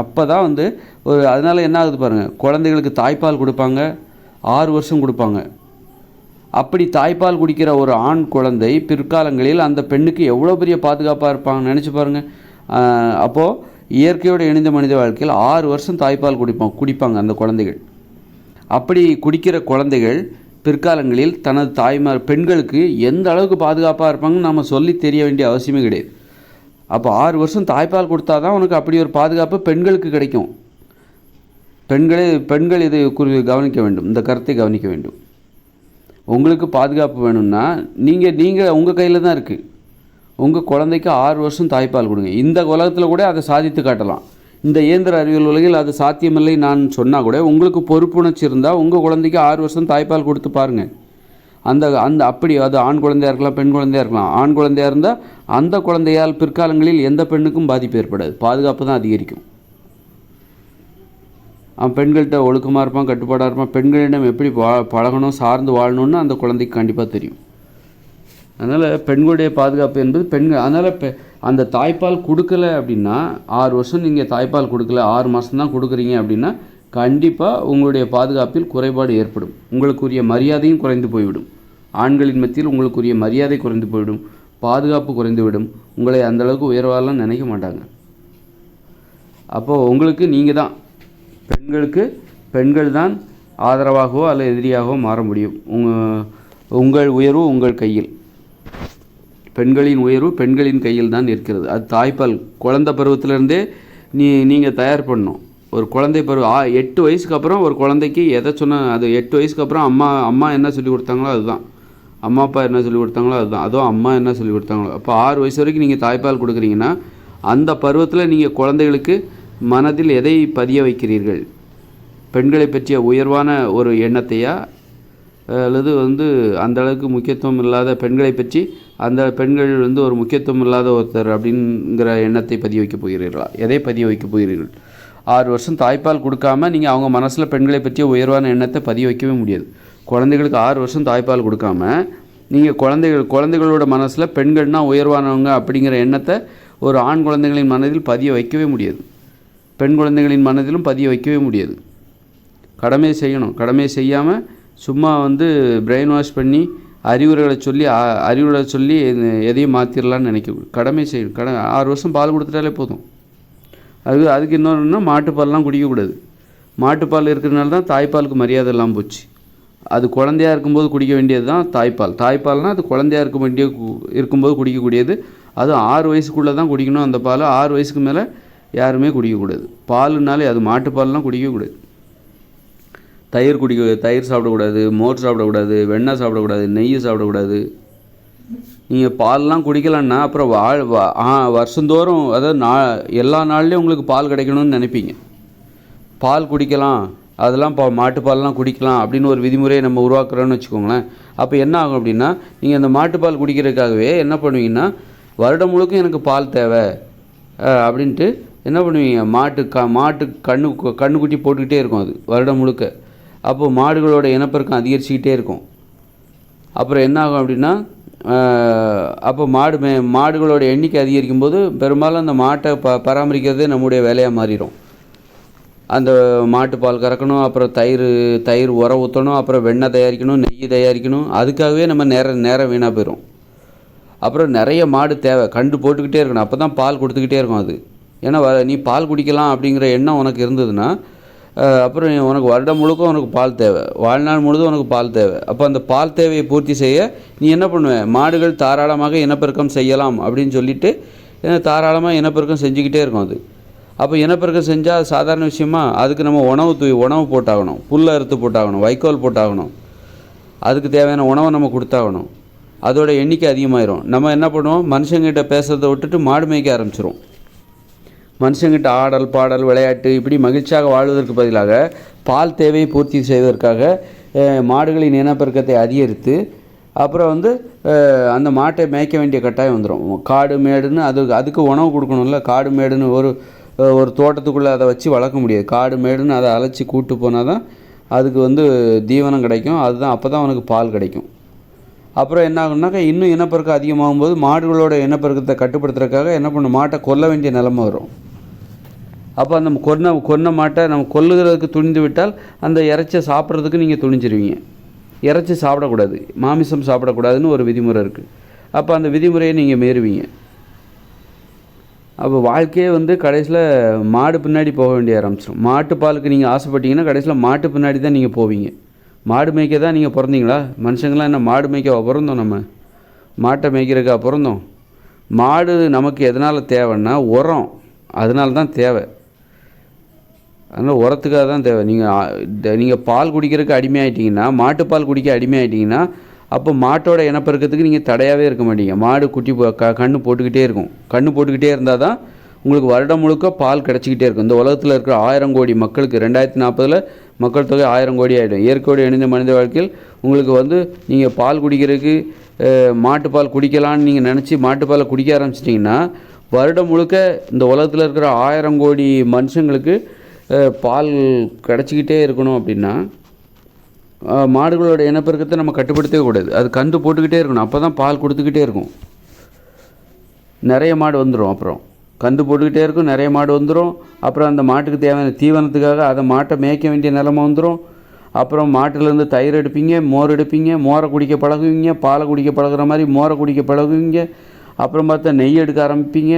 அப்போ தான் அதனால் என்ன ஆகுது பாருங்கள். குழந்தைகளுக்கு தாய்ப்பால் கொடுப்பாங்க, 6 வருஷம் கொடுப்பாங்க. அப்படி தாய்ப்பால் குடிக்கிற ஒரு ஆண் குழந்தை பிற்காலங்களில் அந்த பெண்ணுக்கு எவ்வளோ பெரிய பாதுகாப்பாக இருப்பாங்க நினச்சி பாருங்கள். அப்போது இயற்கையோடு இணைந்த மனித வாழ்க்கையில் 6 வருஷம் தாய்ப்பால் குடிப்பாங்க அந்த குழந்தைகள். அப்படி குடிக்கிற குழந்தைகள் பிற்காலங்களில் தனது பெண்களுக்கு எந்த அளவுக்கு பாதுகாப்பாக இருப்பாங்கன்னு நம்ம சொல்லி தெரிய வேண்டிய அவசியமே கிடையாது. அப்போ 6 வருஷம் தாய்ப்பால் கொடுத்தா தான் உனக்கு அப்படி ஒரு பாதுகாப்பு பெண்களுக்கு கிடைக்கும். பெண்கள் இதை கவனிக்க வேண்டும், இந்த கருத்தை கவனிக்க வேண்டும். உங்களுக்கு பாதுகாப்பு வேணும்னா நீங்கள் உங்கள் கையில் தான் இருக்குது. உங்கள் குழந்தைக்கு 6 வருஷம் தாய்ப்பால் கொடுங்க. இந்த உலகத்தில் கூட அதை சாதித்து காட்டலாம். இந்த இயந்திர அறிவியல் உலகில் அது சாத்தியமில்லை நான் சொன்னால் கூட உங்களுக்கு பொறுப்புணர்ச்சி இருந்தால் உங்கள் குழந்தைக்கு 6 வருஷம் தாய்ப்பால் கொடுத்து பாருங்கள். அப்படி அது ஆண் குழந்தையாக இருக்கலாம், பெண் குழந்தையாக இருக்கலாம். ஆண் குழந்தையாக இருந்தால் அந்த குழந்தையால் பிற்காலங்களில் எந்த பெண்ணுக்கும் பாதிப்பு ஏற்படாது, பாதுகாப்பு தான் அதிகரிக்கும். பெண்கள்கிட்ட ஒழுக்கமாக இருப்பான், கட்டுப்பாடாக இருப்பான். பெண்களிடம் எப்படி பழகணும், சார்ந்து வாழணும்னு அந்த குழந்தைக்கு கண்டிப்பாக தெரியும். அதனால் பெண்களுடைய பாதுகாப்பு என்பது பெண்கள். அதனால் அந்த தாய்ப்பால் கொடுக்கலை அப்படின்னா 6 வருஷம் நீங்கள் தாய்ப்பால் கொடுக்கல, 6 மாதம் தான் கொடுக்குறீங்க அப்படின்னா கண்டிப்பாக உங்களுடைய பாதுகாப்பில் குறைபாடு ஏற்படும். உங்களுக்குரிய மரியாதையும் குறைந்து போய்விடும். ஆண்களின் மத்தியில் உங்களுக்குரிய மரியாதை குறைந்து போய்விடும், பாதுகாப்பு குறைந்துவிடும். உங்களை அந்தளவுக்கு உயர்வாலாம் நினைக்க மாட்டாங்க. அப்போது உங்களுக்கு நீங்கள் தான் பெண்கள் தான் ஆதரவாகவோ அல்லது எதிரியாகவோ மாற முடியும். உங்கள் உயர்வு உங்கள் கையில். பெண்களின் உயர்வு பெண்களின் கையில் தான் இருக்கிறது. அது தாய்ப்பால் குழந்தை பருவத்திலேருந்தே நீங்கள் தயார் பண்ணணும். ஒரு குழந்தை பருவம் 8 வயசுக்கு அப்புறம் ஒரு குழந்தைக்கு எதை சொன்னால் அது 8 வயசுக்கு அப்புறம் அம்மா என்ன சொல்லி கொடுத்தாங்களோ அதுதான், அம்மா அப்பா என்ன சொல்லி கொடுத்தாங்களோ அதுதான், அதுவும் அம்மா என்ன சொல்லி கொடுத்தாங்களோ. அப்போ 6 வயசு வரைக்கும் நீங்கள் தாய்ப்பால் கொடுக்குறீங்கன்னா அந்த பருவத்தில் நீங்கள் குழந்தைகளுக்கு மனதில் எதை பதிய வைக்கிறீர்கள்? பெண்களை பற்றிய உயர்வான ஒரு எண்ணத்தையா, அல்லது அந்த அளவுக்கு முக்கியத்துவம் இல்லாத பெண்களை பற்றி அந்த பெண்கள் ஒரு முக்கியத்துவம் இல்லாத ஒருத்தர் அப்படிங்கிற எண்ணத்தை பதிய வைக்க போகிறீர்களா? எதை பதிய வைக்க போகிறீர்கள்? 6 வருஷம் தாய்ப்பால் கொடுக்காமல் நீங்கள் அவங்க மனசில் பெண்களை பற்றிய உயர்வான எண்ணத்தை பதிய வைக்கவே முடியாது. குழந்தைகளுக்கு 6 வருஷம் தாய்ப்பால் கொடுக்காம நீங்கள் குழந்தைகளோட மனசில் பெண்கள்னால் உயர்வானவங்க அப்படிங்கிற எண்ணத்தை ஒரு ஆண் குழந்தைகளின் மனதில் பதிய வைக்கவே முடியாது. பெண் குழந்தைகளின் மனதிலும் பதிய வைக்கவே முடியாது. கடமை செய்யணும். கடமை செய்யாமல் சும்மா பிரெயின் வாஷ் பண்ணி அறிவுரைகளை சொல்லி எதையும் மாற்றிடலான்னு நினைக்க. கடமை செய்யணும். 6 வருஷம் பால் கொடுத்துட்டாலே போதும். அதுக்கு இன்னொன்று, மாட்டுப்பால்லாம் குடிக்கக்கூடாது. மாட்டுப்பால் இருக்கிறதுனால தான் தாய்ப்பாலுக்கு மரியாதை இல்லாமல் போச்சு. அது குழந்தையாக இருக்கும்போது குடிக்க வேண்டியது தான் தாய்ப்பால். தாய்ப்பால்னால் அது குழந்தையாக இருக்கும்போது குடிக்கக்கூடியது. அதுவும் 6 வயசுக்குள்ளே தான் குடிக்கணும் அந்த பால். 6 வயசுக்கு மேலே யாருமே குடிக்கக்கூடாது. பாலுனாலே அது மாட்டுப்பால்லாம் குடிக்கக்கூடாது. தயிர் சாப்பிடக்கூடாது, மோர் சாப்பிடக்கூடாது, வெண்ணெய் சாப்பிடக்கூடாது, நெய் சாப்பிடக்கூடாது. நீங்கள் பால்லாம் குடிக்கலான்னா அப்புறம் வருஷந்தோறும் அதாவது எல்லா நாள்லேயும் உங்களுக்கு பால் கிடைக்கணும்னு நினைப்பீங்க. பால் குடிக்கலாம், அதெல்லாம் மாட்டுப்பால்லாம் குடிக்கலாம் அப்படின்னு ஒரு விதிமுறையை நம்ம உருவாக்குறோன்னு வச்சுக்கோங்களேன். அப்போ என்ன ஆகும் அப்படின்னா, நீங்கள் அந்த மாட்டுப்பால் குடிக்கிறதுக்காகவே என்ன பண்ணுவீங்கன்னா, வருடம் முழுக்க எனக்கு பால் தேவை அப்படின்ட்டு என்ன பண்ணுவீங்க, மாட்டு கண்ணுக்குட்டி போட்டுக்கிட்டே இருக்கும் அது வருடம் முழுக்க. அப்போது மாடுகளோட இனப்பெருக்கம் அதிகரிச்சுக்கிட்டே இருக்கும். அப்புறம் என்ன ஆகும் அப்படின்னா, அப்போ மாடுகளோட எண்ணிக்கை அதிகரிக்கும் போது பெரும்பாலும் அந்த மாட்டை பராமரிக்கிறதே நம்முடைய வேலையாக மாறிடும். அந்த மாட்டுப்பால் கறக்கணும், அப்புறம் தயிர் உர ஊற்றணும், அப்புறம் வெண்ணெய் தயாரிக்கணும், நெய் தயாரிக்கணும். அதுக்காகவே நம்ம நேரம் வீணாக போயிடும். அப்புறம் நிறைய மாடு தேவை, கண்டு போட்டுக்கிட்டே இருக்கணும். அப்போ தான் பால் கொடுத்துக்கிட்டே இருக்கும் அது. ஏன்னா நீ பால் குடிக்கலாம் அப்படிங்கிற எண்ணம் உனக்கு இருந்ததுன்னா அப்புறம் உனக்கு வருடம் முழுக்க உனக்கு பால் தேவை, வாழ்நாள் முழுதும் உனக்கு பால் தேவை. அப்போ அந்த பால் தேவையை பூர்த்தி செய்ய நீ என்ன பண்ணுவேன், மாடுகள் தாராளமாக இனப்பெருக்கம் செய்யலாம் அப்படின்னு சொல்லிவிட்டு தாராளமாக இனப்பெருக்கம் செஞ்சுக்கிட்டே இருக்கும் அது. அப்போ இனப்பெருக்கம் செஞ்சால் அது சாதாரண விஷயமா? அதுக்கு நம்ம உணவு போட்டாகணும், புல்லை அறுத்து போட்டாகணும், வைக்கோல் போட்டாகணும். அதுக்கு தேவையான உணவை நம்ம கொடுத்தாகணும். அதோட எண்ணிக்கை அதிகமாயிரும். நம்ம என்ன பண்ணுவோம், மனுஷங்கிட்ட பேசுகிறத விட்டுட்டு மாடு மேய்க்க ஆரம்பிச்சிரும். மனுஷங்கிட்ட ஆடல் பாடல் விளையாட்டு இப்படி மகிழ்ச்சியாக வாழ்வதற்கு பதிலாக பால் தேவையை பூர்த்தி செய்வதற்காக மாடுகளின் இனப்பெருக்கத்தை அதிகரித்து அப்புறம் அந்த மாட்டை மேய்க்க வேண்டிய கட்டாயம் வந்துடும். காடு மேடுன்னு அதுக்கு உணவு கொடுக்கணும்ல. காடு மேடுன்னு ஒரு தோட்டத்துக்குள்ளே அதை வச்சு வளர்க்க முடியாது. காடு மேடுன்னு அதை அழைச்சி கூட்டு போனால் தான் அதுக்கு தீவனம் கிடைக்கும். அதுதான் அப்போ தான் அவனுக்கு பால் கிடைக்கும். அப்புறம் என்ன ஆகுனாக்கா, இன்னும் இனப்பெருக்கம் அதிகமாகும்போது மாடுகளோட இனப்பெருக்கத்தை கட்டுப்படுத்துறதுக்காக என்ன பண்ணும், மாட்டை கொல்ல வேண்டிய நிலைமை வரும். அப்போ அந்த கொன்ன மாட்டை நம்ம கொல்லுகிறதுக்கு துணிந்து விட்டால் அந்த இறைச்சியை சாப்பிட்றதுக்கு நீங்கள் துணிஞ்சிருவீங்க. இறைச்சி சாப்பிடக்கூடாது, மாமிசம் சாப்பிடக்கூடாதுன்னு ஒரு விதிமுறை இருக்குது. அப்போ அந்த விதிமுறையை நீங்கள் மீறுவீங்க. அப்போ வாழ்க்கையே கடைசியில் மாடு பின்னாடி போக வேண்டிய ஆரம்பிச்சிடும். மாட்டுப்பாலுக்கு நீங்கள் ஆசைப்பட்டீங்கன்னா கடைசியில் மாட்டு பின்னாடி தான் நீங்கள் போவீங்க. மாடு மேய்க்க தான் நீங்கள் பிறந்தீங்களா? மனுஷங்களாம் என்ன மாடு மேய்க்க பிறந்தோம்? நம்ம மாட்டை மேய்க்கிறதுக்கா பிறந்தோம்? மாடு நமக்கு எதனால் தேவைன்னா உரம், அதனால தான் தேவை. அதனால் உரத்துக்காக தான் தேவை. நீங்கள் பால் குடிக்கிறதுக்கு அடிமையாயிட்டீங்கன்னா, மாட்டுப்பால் குடிக்க அடிமையாயிட்டீங்கன்னா அப்போ மாட்டோட இனப்பெருக்கத்துக்கு நீங்கள் தடையாகவே இருக்க மாட்டீங்க. மாடு குட்டி கன்று போட்டுக்கிட்டே இருக்கும். கன்று போட்டுக்கிட்டே இருந்தால் தான் உங்களுக்கு வருடம் முழுக்க பால் கிடச்சிக்கிட்டே இருக்கும். இந்த உலகத்தில் இருக்கிற 1000 கோடி மக்களுக்கு 2040 மக்கள் தொகை 1000 கோடி ஆகிடும். இயற்கையோடு இணைந்த மனித வாழ்க்கையில் உங்களுக்கு நீங்கள் பால் குடிக்கிறதுக்கு மாட்டுப்பால் குடிக்கலான்னு நீங்கள் நினச்சி மாட்டுப்பாலை குடிக்க ஆரம்பிச்சிட்டிங்கன்னா வருடம் முழுக்க இந்த உலகத்தில் இருக்கிற 1000 கோடி மனுஷங்களுக்கு பால் கிடச்சிக்கிட்டே இருக்கணும். அப்படின்னா மாடுகளோட இனப்பெருக்கத்தை நம்ம கட்டுப்படுத்தவே கூடாது. அது கன்று போட்டுக்கிட்டே இருக்கணும். அப்போ தான் பால் கொடுத்துக்கிட்டே இருக்கும். நிறைய மாடு வந்துடும். அப்புறம் கன்று போட்டுக்கிட்டே இருக்கும், நிறைய மாடு வந்துடும். அப்புறம் அந்த மாட்டுக்கு தேவையான தீவனத்துக்காக அதை மாட்டை மேய்க்க வேண்டிய நிலைமை வந்துடும். அப்புறம் மாட்டிலேருந்து தயிர் எடுப்பீங்க, மோர் எடுப்பீங்க, மோரை குடிக்க பழகுவீங்க, பாலை குடிக்க பழகுற மாதிரி மோரை குடிக்க பழகுவீங்க. அப்புறம் பார்த்தா நெய் எடுக்க ஆரம்பிப்பீங்க,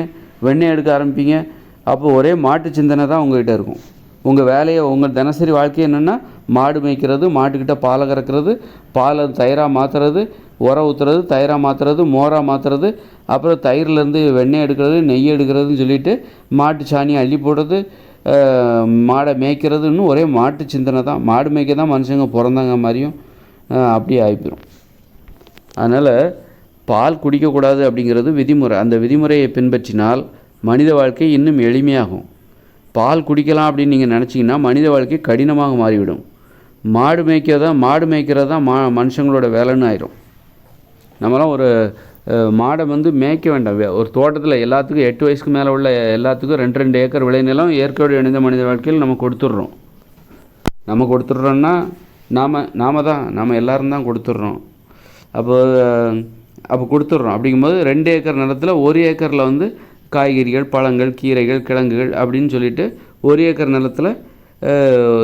வெண்ணெய் எடுக்க ஆரம்பிப்பீங்க. அப்போ ஒரே மாட்டு சிந்தனை தான் உங்கள்கிட்ட இருக்கும். உங்கள் வேலையை, உங்கள் தினசரி வாழ்க்கை என்னென்னா மாடு மேய்க்கிறது, மாட்டுக்கிட்ட பாலை கறக்கிறது, பாலை தயிராக மாற்றுறது, உரம் ஊற்றுறது, தயிராக மாற்றுறது, மோராக மாற்றுறது, அப்புறம் தயிர்லேருந்து வெண்ணெய் எடுக்கிறது, நெய் எடுக்கிறதுன்னு சொல்லிட்டு மாட்டு சாணியை அள்ளி போடுறது, மாடை மேய்க்கிறதுன்னு ஒரே மாட்டு சிந்தனை தான். மாடு மேய்க்க தான் மனுஷங்க பிறந்தாங்க மாதிரியும் அப்படியே ஆகிப்போம். அதனால் பால் குடிக்கக்கூடாது அப்படிங்கிறது விதிமுறை. அந்த விதிமுறையை பின்பற்றினால் மனித வாழ்க்கை இன்னும் எளிமையாகும். பால் குடிக்கலாம் அப்படின்னு நீங்கள் நினச்சிங்கன்னா மனித வாழ்க்கை கடினமாக மாறிவிடும். மாடு மேய்க்கிறது தான் மனுஷங்களோட வேலைன்னு ஆயிரும். நம்மளாம் ஒரு மாடை மேய்க்க வேண்டாம். ஒரு தோட்டத்தில் எல்லாத்துக்கும் 8 வயசுக்கு மேலே உள்ள எல்லாத்துக்கும் 2 ஏக்கர் விளைநிலம் இயற்கையோடு இணைந்த மனித வாழ்க்கையில் நம்ம கொடுத்துட்றோம். நம்ம கொடுத்துட்றோன்னா நாம் எல்லோரும் தான் கொடுத்துட்றோம். அப்போ கொடுத்துட்றோம். அப்படிங்கும்போது 2 ஏக்கர் நிலத்தில் 1 ஏக்கரில் காய்கறிகள், பழங்கள், கீரைகள், கிழங்குகள் அப்படின்னு சொல்லிட்டு 1 ஏக்கர் நிலத்தில்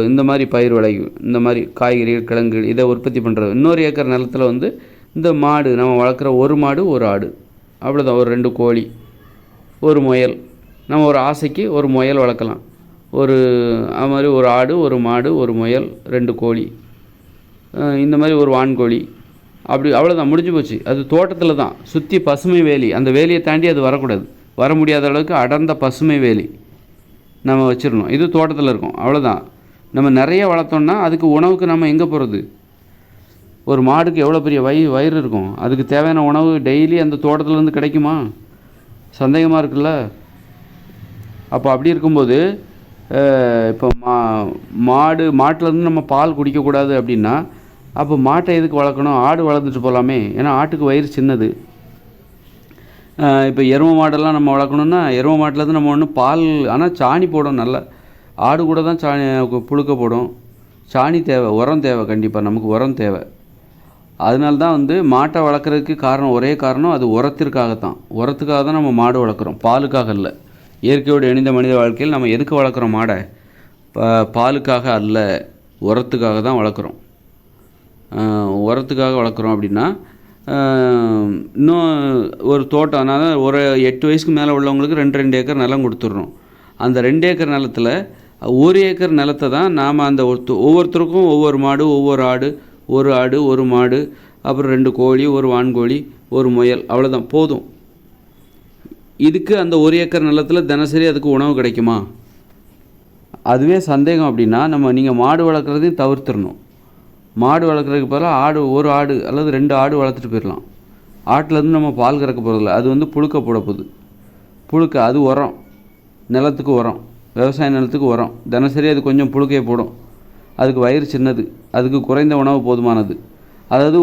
இந்த மாதிரி பயிர் விளையும். இந்த மாதிரி காய்கறிகள், கிழங்குகள் இதை உற்பத்தி பண்ணுறது. இன்னொரு ஏக்கர் நிலத்தில் இந்த மாடு நம்ம வளர்க்குற ஒரு மாடு ஒரு ஆடு, அவ்வளோதான். ஒரு 2 கோழி, ஒரு முயல். நம்ம ஒரு ஆசைக்கு ஒரு முயல் வளர்க்கலாம். அது மாதிரி ஒரு ஆடு, ஒரு மாடு, ஒரு முயல், 2 கோழி, இந்த மாதிரி ஒரு வான்கோழி, அப்படி அவ்வளோதான், முடிஞ்சு போச்சு. அது தோட்டத்தில் தான் சுற்றி பசுமை வேலி. அந்த வேலியை தாண்டி அது வரக்கூடாது. வர முடியாத அளவுக்கு அடர்ந்த பசுமை வேலி நம்ம வச்சிடணும். இது தோட்டத்தில் இருக்கும், அவ்வளோதான். நம்ம நிறைய வளர்த்தோம்னா அதுக்கு உணவுக்கு நம்ம எங்கே போகிறது? ஒரு மாடுக்கு எவ்வளோ பெரிய வயிறு இருக்கும். அதுக்கு தேவையான உணவு டெய்லி அந்த தோட்டத்துலேருந்து கிடைக்குமா? சந்தேகமாக இருக்குல்ல. அப்போ அப்படி இருக்கும்போது இப்போ மாட்டிலேருந்து நம்ம பால் குடிக்கக்கூடாது அப்படின்னா அப்போ மாட்டை எதுக்கு வளர்க்கணும்? ஆடு வளர்த்துட்டு போகலாமே. ஏன்னா ஆட்டுக்கு வயிறு சின்னது. இப்போ எருமை மாடெல்லாம் நம்ம வளர்க்கணுன்னா எருமை மாட்டிலேருந்து நம்ம பால், ஆனால் சாணி போடும். நல்லா ஆடு கூட தான் சாணி புழுக்க போடும். சாணி தேவை, உரம் தேவை, கண்டிப்பாக நமக்கு உரம் தேவை. அதனால தான் மாட்டை வளர்க்குறதுக்கு ஒரே காரணம் அது உரத்திற்காகத்தான். உரத்துக்காக தான் நம்ம மாடு வளர்க்குறோம், பாலுக்காக இல்லை. இயற்கையோடு இணைந்த மனித வாழ்க்கையில் நம்ம எதுக்கு வளர்க்குறோம் மாடை? பாலுக்காக அல்ல, உரத்துக்காக தான் வளர்க்குறோம். உரத்துக்காக வளர்க்குறோம் அப்படின்னா இன்னும் ஒரு தோட்டம், அதனால் ஒரு 8 வயசுக்கு மேலே உள்ளவங்களுக்கு 2 ஏக்கர் நிலம் கொடுத்துட்றோம். அந்த 2 ஏக்கர் நிலத்தில் 1 ஏக்கர் நிலத்தை தான் நாம் அந்த ஒவ்வொருத்தருக்கும் ஒவ்வொரு மாடு, ஒவ்வொரு ஆடு, ஒரு ஆடு, ஒரு மாடு, அப்புறம் 2 கோழி, ஒரு வான்கோழி, ஒரு முயல், அவ்வளோதான், போதும். இதுக்கு அந்த 1 ஏக்கர் நிலத்தில் தினசரி அதுக்கு உணவு கிடைக்குமா? அதுவே சந்தேகம் அப்படின்னா நீங்கள் மாடு வளர்க்குறதையும் தவிர்த்துடணும். மாடு வளர்க்குறதுக்கு பதிலாக ஒரு ஆடு அல்லது 2 ஆடு வளர்த்துட்டு போயிடலாம். ஆட்டிலேருந்து நம்ம பால் கறக்க போகிறதில்ல. அது புழுக்க போட போகுது. அது உரம், நிலத்துக்கு உரம், விவசாய நிலத்துக்கு உரம். தினசரி அது கொஞ்சம் புழுக்கையை போடும். அதுக்கு வயிறு சின்னது, அதுக்கு குறைந்த உணவு போதுமானது. அதாவது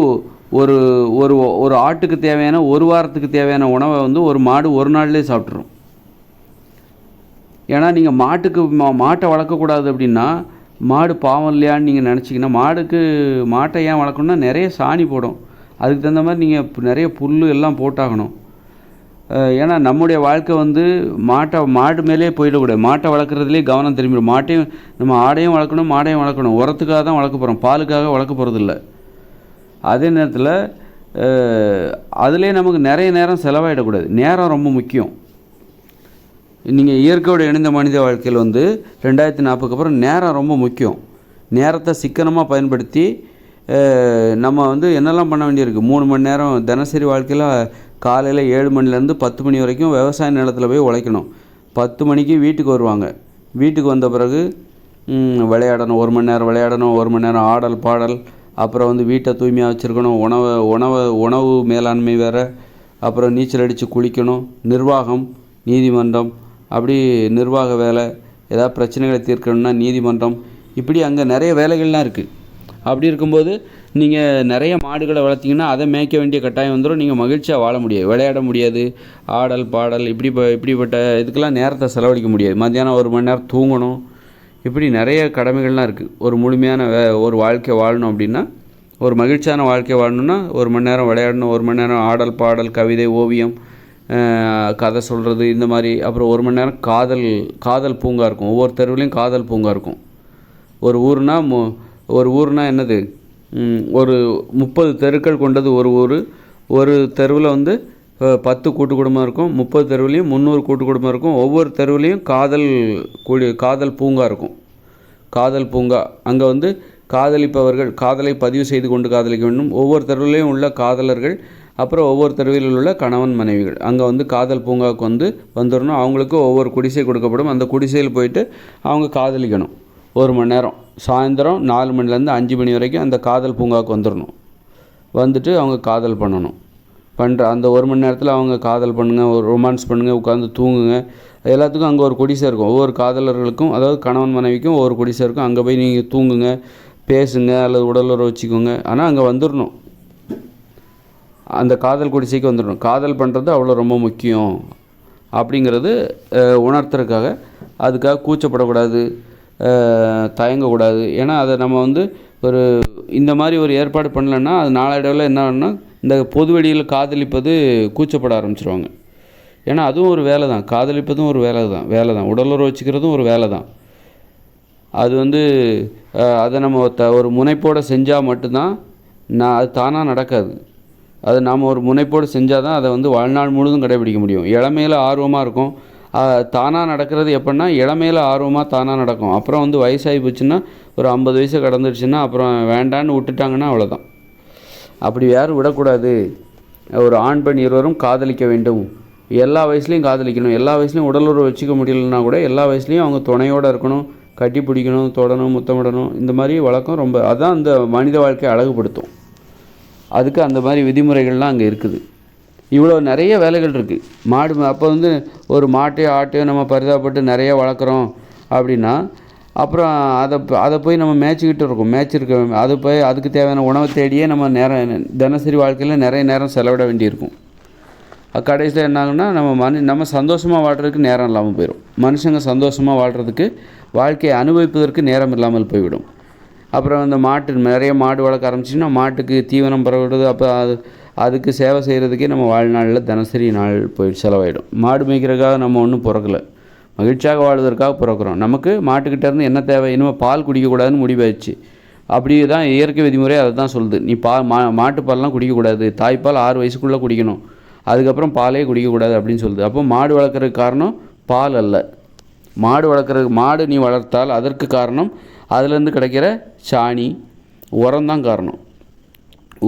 ஒரு ஒரு ஒரு ஆட்டுக்கு தேவையான ஒரு வாரத்துக்கு தேவையான உணவை ஒரு மாடு ஒரு நாள்லேயே சாப்பிட்ரும். ஏன்னா நீங்கள் மாட்டை வளர்க்கக்கூடாது அப்படின்னா மாடு பாவம் இல்லையான்னு நீங்கள் நினச்சிங்கன்னா மாட்டை ஏன் வளர்க்கணுன்னா நிறைய சாணி போடும். அதுக்கு தகுந்த மாதிரி நீங்கள் நிறைய புல் எல்லாம் போட்டாகணும். ஏன்னா நம்முடைய வாழ்க்கை மாடு மேலே போயிடக்கூடாது. மாட்டை வளர்க்குறதுலேயே கவனம் திரும்பிடும். நம்ம ஆடையும் வளர்க்கணும், மாடையும் வளர்க்கணும். உரத்துக்காக தான் வளர்க்க போகிறோம், பாலுக்காக வளர்க்க போகிறதில்ல. அதே நேரத்தில் அதிலே நமக்கு நிறைய நேரம் செலவாயிடக்கூடாது. நேரம் ரொம்ப முக்கியம். நீங்கள் இயற்கையோடு இணைந்த மனித வாழ்க்கையில் 2040க்கு அப்புறம் நேரம் ரொம்ப முக்கியம். நேரத்தை சிக்கனமாக பயன்படுத்தி நம்ம என்னெல்லாம் பண்ண வேண்டியிருக்கு? 3 மணி நேரம் தினசரி வாழ்க்கையில் காலையில் 7 மணிலேருந்து 10 மணி வரைக்கும் விவசாய நிலத்தில் போய் உழைக்கணும். 10 மணிக்கு வீட்டுக்கு வருவாங்க. வீட்டுக்கு வந்த பிறகு விளையாடணும், 1 மணி நேரம் விளையாடணும், 1 மணி நேரம் ஆடல் பாடல், அப்புறம் வீட்டை தூய்மையாக வச்சுருக்கணும், உணவு மேலாண்மை வேறு, அப்புறம் நீச்சல் அடித்து குளிக்கணும், நிர்வாகம், நீதிமன்றம், அப்படி நிர்வாக வேலை, ஏதாவது பிரச்சனைகளை தீர்க்கணும்னா நீதிமன்றம், இப்படி அங்கே நிறைய வேலைகள்லாம் இருக்குது. அப்படி இருக்கும்போது நீங்கள் நிறைய மாடுகளை வளர்த்திங்கன்னா அதை மேய்க்க வேண்டிய கட்டாயம் வந்துடும். நீங்கள் மகிழ்ச்சியாக வாழ முடியாது, விளையாட முடியாது, ஆடல் பாடல் இப்படிப்பட்ட இதுக்கெல்லாம் நேரத்தை செலவழிக்க முடியாது. மத்தியானம் 1 மணி நேரம் தூங்கணும். இப்படி நிறைய கடமைகள்லாம் இருக்குது. ஒரு முழுமையான ஒரு வாழ்க்கை வாழணும் அப்படின்னா, ஒரு மகிழ்ச்சியான வாழ்க்கை வாழணுன்னா 1 மணி நேரம் விளையாடணும், 1 மணி நேரம் ஆடல் பாடல், கவிதை, ஓவியம், கதை சொல்கிறது, இந்த மாதிரி. அப்புறம் 1 மணி நேரம் காதல் பூங்கா இருக்கும். ஒவ்வொரு தெருவுலேயும் காதல் பூங்கா இருக்கும். ஒரு ஊர்னா என்னது, ஒரு 30 தெருக்கள் கொண்டது ஒரு ஊர். ஒரு தெருவில் 10 கூட்டு குடும்பம் இருக்கும். 30 தெருவுலேயும் 300 கூட்டு குடும்பம் இருக்கும். ஒவ்வொரு தெருவுலேயும் காதல் பூங்கா இருக்கும். காதல் பூங்கா அங்கே காதலிப்பவர்கள் காதலை பதிவு செய்து கொண்டு காதலிக்க வேண்டும். ஒவ்வொரு தெருவிலையும் உள்ள காதலர்கள், அப்புறம் ஒவ்வொரு தெருவில் உள்ள கணவன் மனைவிகள் அங்கே வந்து காதல் பூங்காவுக்கு வந்துடணும். அவங்களுக்கு ஒவ்வொரு குடிசை கொடுக்கப்படும். அந்த குடிசையில் போயிட்டு அவங்க காதலிக்கணும். 1 மணி நேரம், சாயந்தரம் 4 மணிலேருந்து 5 மணி வரைக்கும் அந்த காதல் பூங்காவுக்கு வந்துடணும். வந்துட்டு அவங்க காதல் பண்ணணும். அந்த 1 மணி நேரத்தில் அவங்க காதல் பண்ணுங்கள், ஒரு ரொமான்ஸ் பண்ணுங்கள், உட்காந்து தூங்குங்க. எல்லாத்துக்கும் அங்கே ஒரு குடிசை இருக்கும். ஒவ்வொரு காதலர்களுக்கும், அதாவது கணவன் மனைவிக்கும் ஒவ்வொரு குடிசை இருக்கும். அங்கே போய் நீங்கள் தூங்குங்க, பேசுங்க, அல்லது உடலுறவு வச்சுக்கோங்க. ஆனால் அங்கே வந்துடணும். அந்த காதல் குடிசைக்கு வந்துடணும். காதல் பண்ணுறது அவ்வளோ ரொம்ப முக்கியம் அப்படிங்கிறது உணர்த்துறதுக்காக, அதுக்காக கூச்சப்படக்கூடாது, தயங்கக்கூடாது. ஏன்னா அதை நம்ம ஒரு இந்த மாதிரி ஒரு ஏற்பாடு பண்ணலன்னா அது நாளடைவில் என்ன ஆகும்னா, இந்த பொது வெளியில் காதலிப்பது கூச்சப்பட ஆரம்பிச்சிருவாங்க. ஏன்னா அதுவும் ஒரு வேலை தான், காதலிப்பதும் ஒரு வேலை தான், உடலுறவு வச்சுக்கிறதும் ஒரு வேலை தான். அது அதை நம்ம ஒரு முனைப்போடு செஞ்சால் மட்டும்தான் அது தானாக நடக்காது. அது நாம் ஒரு முனைப்போடு செஞ்சால் தான் அதை வாழ்நாள் முழுதும் கடைபிடிக்க முடியும். இளமையில் ஆர்வமாக இருக்கும். தானாக நடக்கிறது எப்படின்னா, இளமையில் ஆர்வமாக தானாக நடக்கும். அப்புறம் வயசாகி போச்சுன்னா, ஒரு 50 வயசை கடந்துடுச்சுன்னா அப்புறம் வேண்டான்னு விட்டுட்டாங்கன்னா அவ்வளோதான். அப்படி யாரும் விடக்கூடாது. ஒரு ஆண் பெண் இருவரும் காதலிக்க வேண்டும். எல்லா வயசுலேயும் காதலிக்கணும். எல்லா வயசுலேயும் உடலுறவு வச்சுக்க முடியலன்னா கூட எல்லா வயசுலேயும் அவங்க துணையோடு இருக்கணும், கட்டி பிடிக்கணும், தொடணும், முத்தமிடணும். இந்த மாதிரி வழக்கம் ரொம்ப அதுதான் அந்த மனித வாழ்க்கையை அழகுபடுத்தும். அதுக்கு அந்த மாதிரி விதிமுறைகள்லாம் அங்கே இருக்குது. இவ்வளோ நிறைய வேலைகள் இருக்குது. அப்போ ஒரு மாட்டையோ ஆட்டையோ நம்ம பரிதாபப்பட்டு நிறைய வளர்க்குறோம் அப்படின்னா, அப்புறம் அதை போய் நம்ம மேய்ச்சிக்கிட்டு இருக்கோம். அதை போய் அதுக்கு தேவையான உணவை தேடியே நம்ம தினசரி வாழ்க்கையில் நிறைய நேரம் செலவிட வேண்டியிருக்கும். கடைசியில் என்ன ஆகுன்னா, நம்ம சந்தோஷமாக வாழ்கிறதுக்கு நேரம் இல்லாமல் போயிடும். மனுஷங்க சந்தோஷமாக வாழ்கிறதுக்கு, வாழ்க்கையை அனுபவிப்பதற்கு நேரம் இல்லாமல் போய்விடும். அப்புறம் நிறைய மாடு வளர்க்க ஆரம்பிச்சிங்கன்னா மாட்டுக்கு தீவனம் பரவிடுது. அப்போ அதுக்கு சேவை செய்கிறதுக்கே நம்ம வாழ்நாளில் தினசரி நாள் செலவாயிடும். மாடு மேய்க்கிறதுக்காக நம்ம ஒன்றும் பிறக்கலை, மகிழ்ச்சியாக வாழ்வதற்காக பிறக்கிறோம். நமக்கு மாட்டுக்கிட்டேருந்து என்ன தேவை? இனிமேல் பால் குடிக்கக்கூடாதுன்னு முடிவாயிடுச்சு. அப்படி தான் இயற்கை விதிமுறை அதை தான் சொல்லுது. நீ மாட்டுப்பால்லாம் குடிக்கக்கூடாது, தாய்ப்பால் 6 வயசுக்குள்ளே குடிக்கணும், அதுக்கப்புறம் பாலே குடிக்கக்கூடாது அப்படின்னு சொல்லுது. அப்போ மாடு வளர்க்குறதுக்கு காரணம் பால் அல்ல. மாடு நீ வளர்த்தால் அதற்கு காரணம் அதுலேருந்து கிடைக்கிற சாணி, உரம்தான் காரணம்.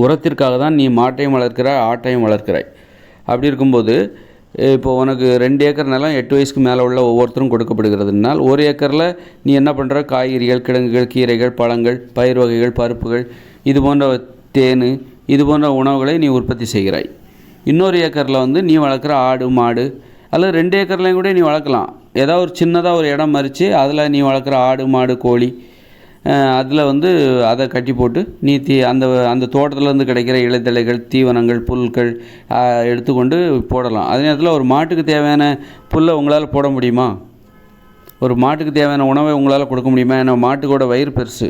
உரத்திற்காக தான் நீ மாட்டையும் வளர்க்கிறாய், ஆட்டையும் வளர்க்கிறாய். அப்படி இருக்கும்போது இப்போ உனக்கு 2 ஏக்கர் நிலம் 8 வயசுக்கு மேலே உள்ள ஒவ்வொருத்தரும் கொடுக்கப்படுகிறதுனால், 1 ஏக்கரில் நீ என்ன பண்ணுற? காய்கறிகள், கிழங்குகள், கீரைகள், பழங்கள், பயிர் வகைகள், பருப்புகள், இது போன்ற தேன், இது போன்ற உணவுகளை நீ உற்பத்தி செய்கிறாய். இன்னொரு ஏக்கரில் நீ வளர்க்குற ஆடு, மாடு, அல்லது 2 ஏக்கர்லையும் கூட நீ வளர்க்கலாம். ஏதாவது ஒரு சின்னதாக ஒரு இடம் மறித்து அதில் நீ வளர்க்குற ஆடு, மாடு, கோழி, அதில் அதை கட்டி போட்டு நீ அந்த தோட்டத்துலேருந்து கிடைக்கிற இலைத்தழைகள், தீவனங்கள், புல்கள் எடுத்துக்கொண்டு போடலாம். அதே நேரத்தில் ஒரு மாட்டுக்கு தேவையான புல்லை உங்களால் போட முடியுமா? ஒரு மாட்டுக்கு தேவையான உணவை உங்களால் கொடுக்க முடியுமா? ஏன்னா மாட்டுக்கோட வயிறு பெருசு.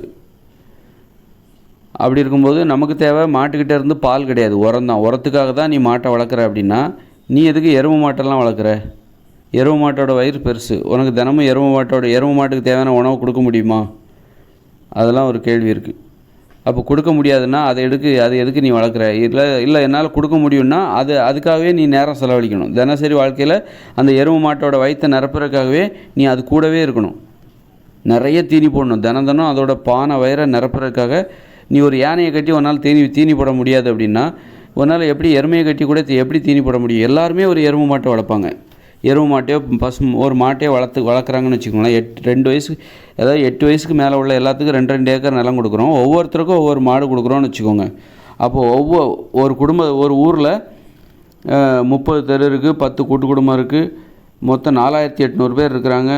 அப்படி இருக்கும்போது நமக்கு தேவை மாட்டுக்கிட்டே இருந்து பால் கிடையாது, உரம் தான். உரத்துக்காக தான் நீ மாட்டை வளர்க்குற அப்படின்னா, நீ எதுக்கு எருமை மாட்டெல்லாம் வளர்க்குற? எருமை மாட்டோட வயிறு பெருசு. உனக்கு தினமும் எருமை மாட்டுக்கு தேவையான உணவு கொடுக்க முடியுமா? அதெல்லாம் ஒரு கேள்வி இருக்குது. அப்போ கொடுக்க முடியாதுன்னா அது எதுக்கு நீ வளர்க்குற? இல்லை என்னால் கொடுக்க முடியும்னா அதுக்காகவே நீ நேரம் செலவழிக்கணும். தினசரி வாழ்க்கையில் அந்த எருமை மாட்டோட வயிற்றை நிரப்புறதுக்காகவே நீ அது கூடவே இருக்கணும். நிறைய தீனி போடணும். தினம் அதோட பானை வயிறை நிரப்புறதுக்காக நீ ஒரு யானையை கட்டி உன்னால் தீனி போட முடியாது அப்படின்னா, உன்னால் எப்படி எருமையை கட்டி கூட எப்படி தீனி போட முடியும்? எல்லாருமே ஒரு எருமை மாட்டை வளர்ப்பாங்க. எருமை மாட்டையோ ஒரு மாட்டையோ வளர்க்குறாங்கன்னு வச்சுக்கோங்களேன். 2 வயசு, அதாவது 8 வயசுக்கு மேலே உள்ள எல்லாத்துக்கும் 2 ஏக்கர் நிலம் கொடுக்குறோம். ஒவ்வொருத்தருக்கும் ஒவ்வொரு மாடு கொடுக்குறோன்னு வச்சுக்கோங்க. அப்போது ஒரு ஊரில் 30 தெரு இருக்குது, 10 கூட்டு குடும்பம் இருக்குது, மொத்தம் 4800 பேர் இருக்கிறாங்க.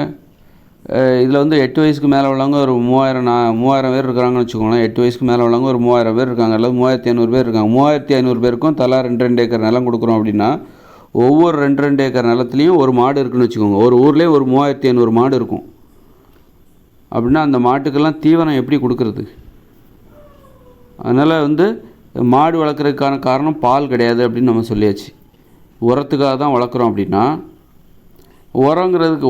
இதில் 8 வயசுக்கு மேலே உள்ளவங்க ஒரு 3000 பேர் இருக்கிறாங்கன்னு வச்சுக்கோங்களேன். 8 வயசுக்கு மேலே உள்ளவங்க ஒரு 3000 பேர் இருக்காங்க, அல்லது 3500 பேர் இருக்காங்க. 3500 பேருக்கும் தலா 2 ஏக்கர் நிலம் கொடுக்குறோம் அப்படின்னா, ஒவ்வொரு 2 ஏக்கர் நிலத்துலேயும் ஒரு மாடு இருக்குன்னு வச்சுக்கோங்க. ஒரு ஊர்லேயே ஒரு 3500 மாடு இருக்கும். அப்படின்னா அந்த மாட்டுக்கெல்லாம் தீவனம் எப்படி கொடுக்குறது? அதனால் மாடு வளர்க்குறதுக்கான காரணம் பால் கிடையாது அப்படின்னு நம்ம சொல்லியாச்சு. உரத்துக்காக தான் வளர்க்குறோம் அப்படின்னா,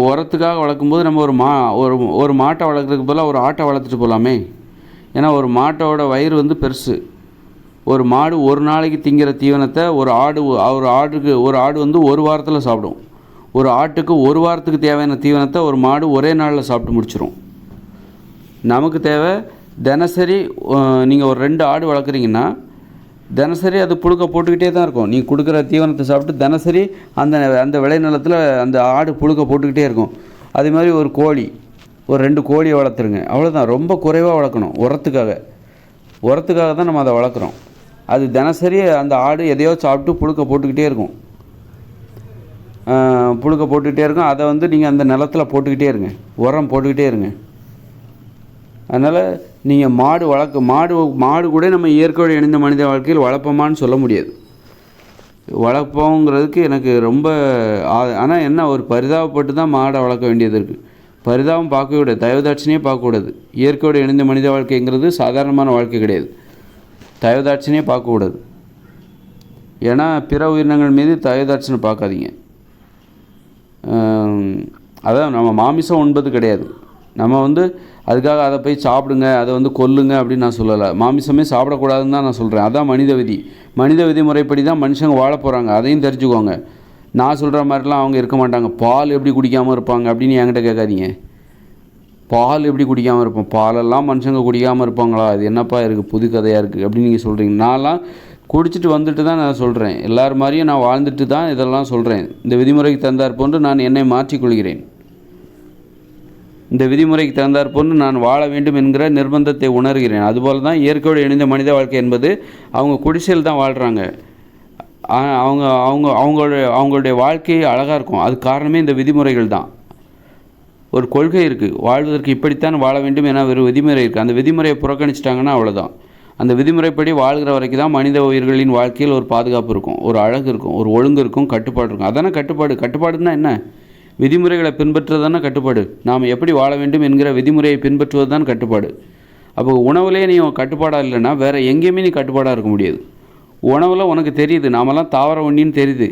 உரத்துக்காக வளர்க்கும்போது நம்ம ஒரு மாட்டை வளர்க்குறதுக்கு பதிலாக ஒரு ஆட்டை வளர்த்துட்டு போகலாமே. ஏன்னா ஒரு மாட்டோட வயிறு பெருசு. ஒரு மாடு ஒரு நாளைக்கு திங்கிற தீவனத்தை ஒரு ஆடு ஒரு வாரத்தில் சாப்பிடும். ஒரு ஆட்டுக்கு ஒரு வாரத்துக்கு தேவையான தீவனத்தை ஒரு மாடு ஒரே நாளில் சாப்பிட்டு முடிச்சிடும். நமக்கு தேவை தினசரி நீங்கள் ஒரு 2 ஆடு வளர்க்குறீங்கன்னா தினசரி அது புழுக்க போட்டுக்கிட்டே தான் இருக்கும். நீங்கள் கொடுக்குற தீவனத்தை சாப்பிட்டு தினசரி அந்த அந்த விளைநிலத்தில் அந்த ஆடு புழுக்க போட்டுக்கிட்டே இருக்கும். அதே மாதிரி ஒரு கோழி, ஒரு 2 கோழியை வளர்த்துருங்க, அவ்வளோதான். ரொம்ப குறைவாக வளர்க்கணும். உரத்துக்காக தான் நம்ம அதை வளர்க்குறோம். அது தினசரி அந்த ஆடு எதையோ சாப்பிட்டு புழுக்க போட்டுக்கிட்டே இருக்கும். அதை வந்து நீங்கள் அந்த நிலத்தில் போட்டுக்கிட்டே இருங்க, உரம் போட்டுக்கிட்டே இருங்க. அதனால் நீங்கள் மாடு கூட நம்ம இயற்கையோடு இணைந்த மனித வாழ்க்கையில் வளர்ப்போமான்னு சொல்ல முடியாது. வளர்ப்போங்கிறதுக்கு எனக்கு ரொம்ப ஆனால் என்ன, ஒரு பரிதாபப்பட்டு தான் மாடை வளர்க்க வேண்டியது இருக்குது. பரிதாபம் பார்க்கவே கூடாது, தயவுதாட்சணியே பார்க்கக்கூடாது. இயற்கையோடு இணைந்த மனித வாழ்க்கைங்கிறது சாதாரணமான வாழ்க்கை கிடையாது. தயவுதாட்சணியே பார்க்கக்கூடாது. ஏன்னா பிற உயிரினங்கள் மீது தயவுதாட்சணை பார்க்காதீங்க. அதான் நம்ம மாமிசம் உண்பது கிடையாது. நம்ம வந்து அதுக்காக அதை போய் சாப்பிடுங்க, அதை வந்து கொல்லுங்க அப்படின்னு நான் சொல்லலை. மாமிசமே சாப்பிடக்கூடாதுன்னு தான் நான் சொல்கிறேன். அதான் மனித விதிமுறைப்படி தான் மனுஷங்க வாழ போகிறாங்க. அதையும் தெரிஞ்சுக்கோங்க. நான் சொல்கிற மாதிரிலாம் அவங்க இருக்க மாட்டாங்க. பால் எப்படி குடிக்காமல் இருப்பாங்க அப்படின்னு என்கிட்ட கேட்காதீங்க. பால் எப்படி குடிக்காமல் இருப்போம்? பாலெல்லாம் மனுஷங்க குடிக்காமல் இருப்பாங்களா? அது என்னப்பா இருக்குது, புது கதையாக இருக்குது அப்படின்னு நீங்கள் சொல்கிறீங்க. நான்லாம் குடிச்சிட்டு வந்துட்டு தான் நான் சொல்கிறேன். எல்லோரும் மாதிரியும் நான் வாழ்ந்துட்டு தான் இதெல்லாம் சொல்கிறேன். இந்த விதிமுறைக்கு தந்தார் போன்று நான் என்னை மாற்றிக்கொள்கிறேன். இந்த விதிமுறைக்கு தகுந்தாற் போன்று நான் வாழ வேண்டும் என்கிற நிர்பந்தத்தை உணர்கிறேன். அதுபோல் தான் இயற்கையோடு இணைந்த மனித வாழ்க்கை என்பது அவங்க குடிசையில் தான் வாழ்கிறாங்க. அவங்களுடைய வாழ்க்கை அழகாக இருக்கும். அது காரணமே இந்த விதிமுறைகள் தான். ஒரு கொள்கை இருக்குது, வாழ்வதற்கு இப்படித்தான் வாழ வேண்டும் என ஒரு விதிமுறை இருக்குது. அந்த விதிமுறையை புறக்கணிச்சிட்டாங்கன்னா அவ்வளோதான். அந்த விதிமுறைப்படி வாழ்கிற வரைக்கும் தான் மனித உயிர்களின் வாழ்க்கையில் ஒரு பாதுகாப்பு இருக்கும், ஒரு அழகு இருக்கும், ஒரு ஒழுங்கு இருக்கும், கட்டுப்பாடு இருக்கும். அதானே கட்டுப்பாடுன்னா என்ன? விதிமுறைகளை பின்பற்றுவது தானே கட்டுப்பாடு. நாம் எப்படி வாழ வேண்டும் என்கிற விதிமுறையை பின்பற்றுவது தான் கட்டுப்பாடு. அப்போ உணவுலேயே நீ கட்டுப்பாடாக இல்லைன்னா வேறு எங்கேயுமே நீ கட்டுப்பாடாக இருக்க முடியாது. உணவில் உனக்கு தெரியுது, நாமெல்லாம் தாவர ஒன்றின்னு தெரியுது.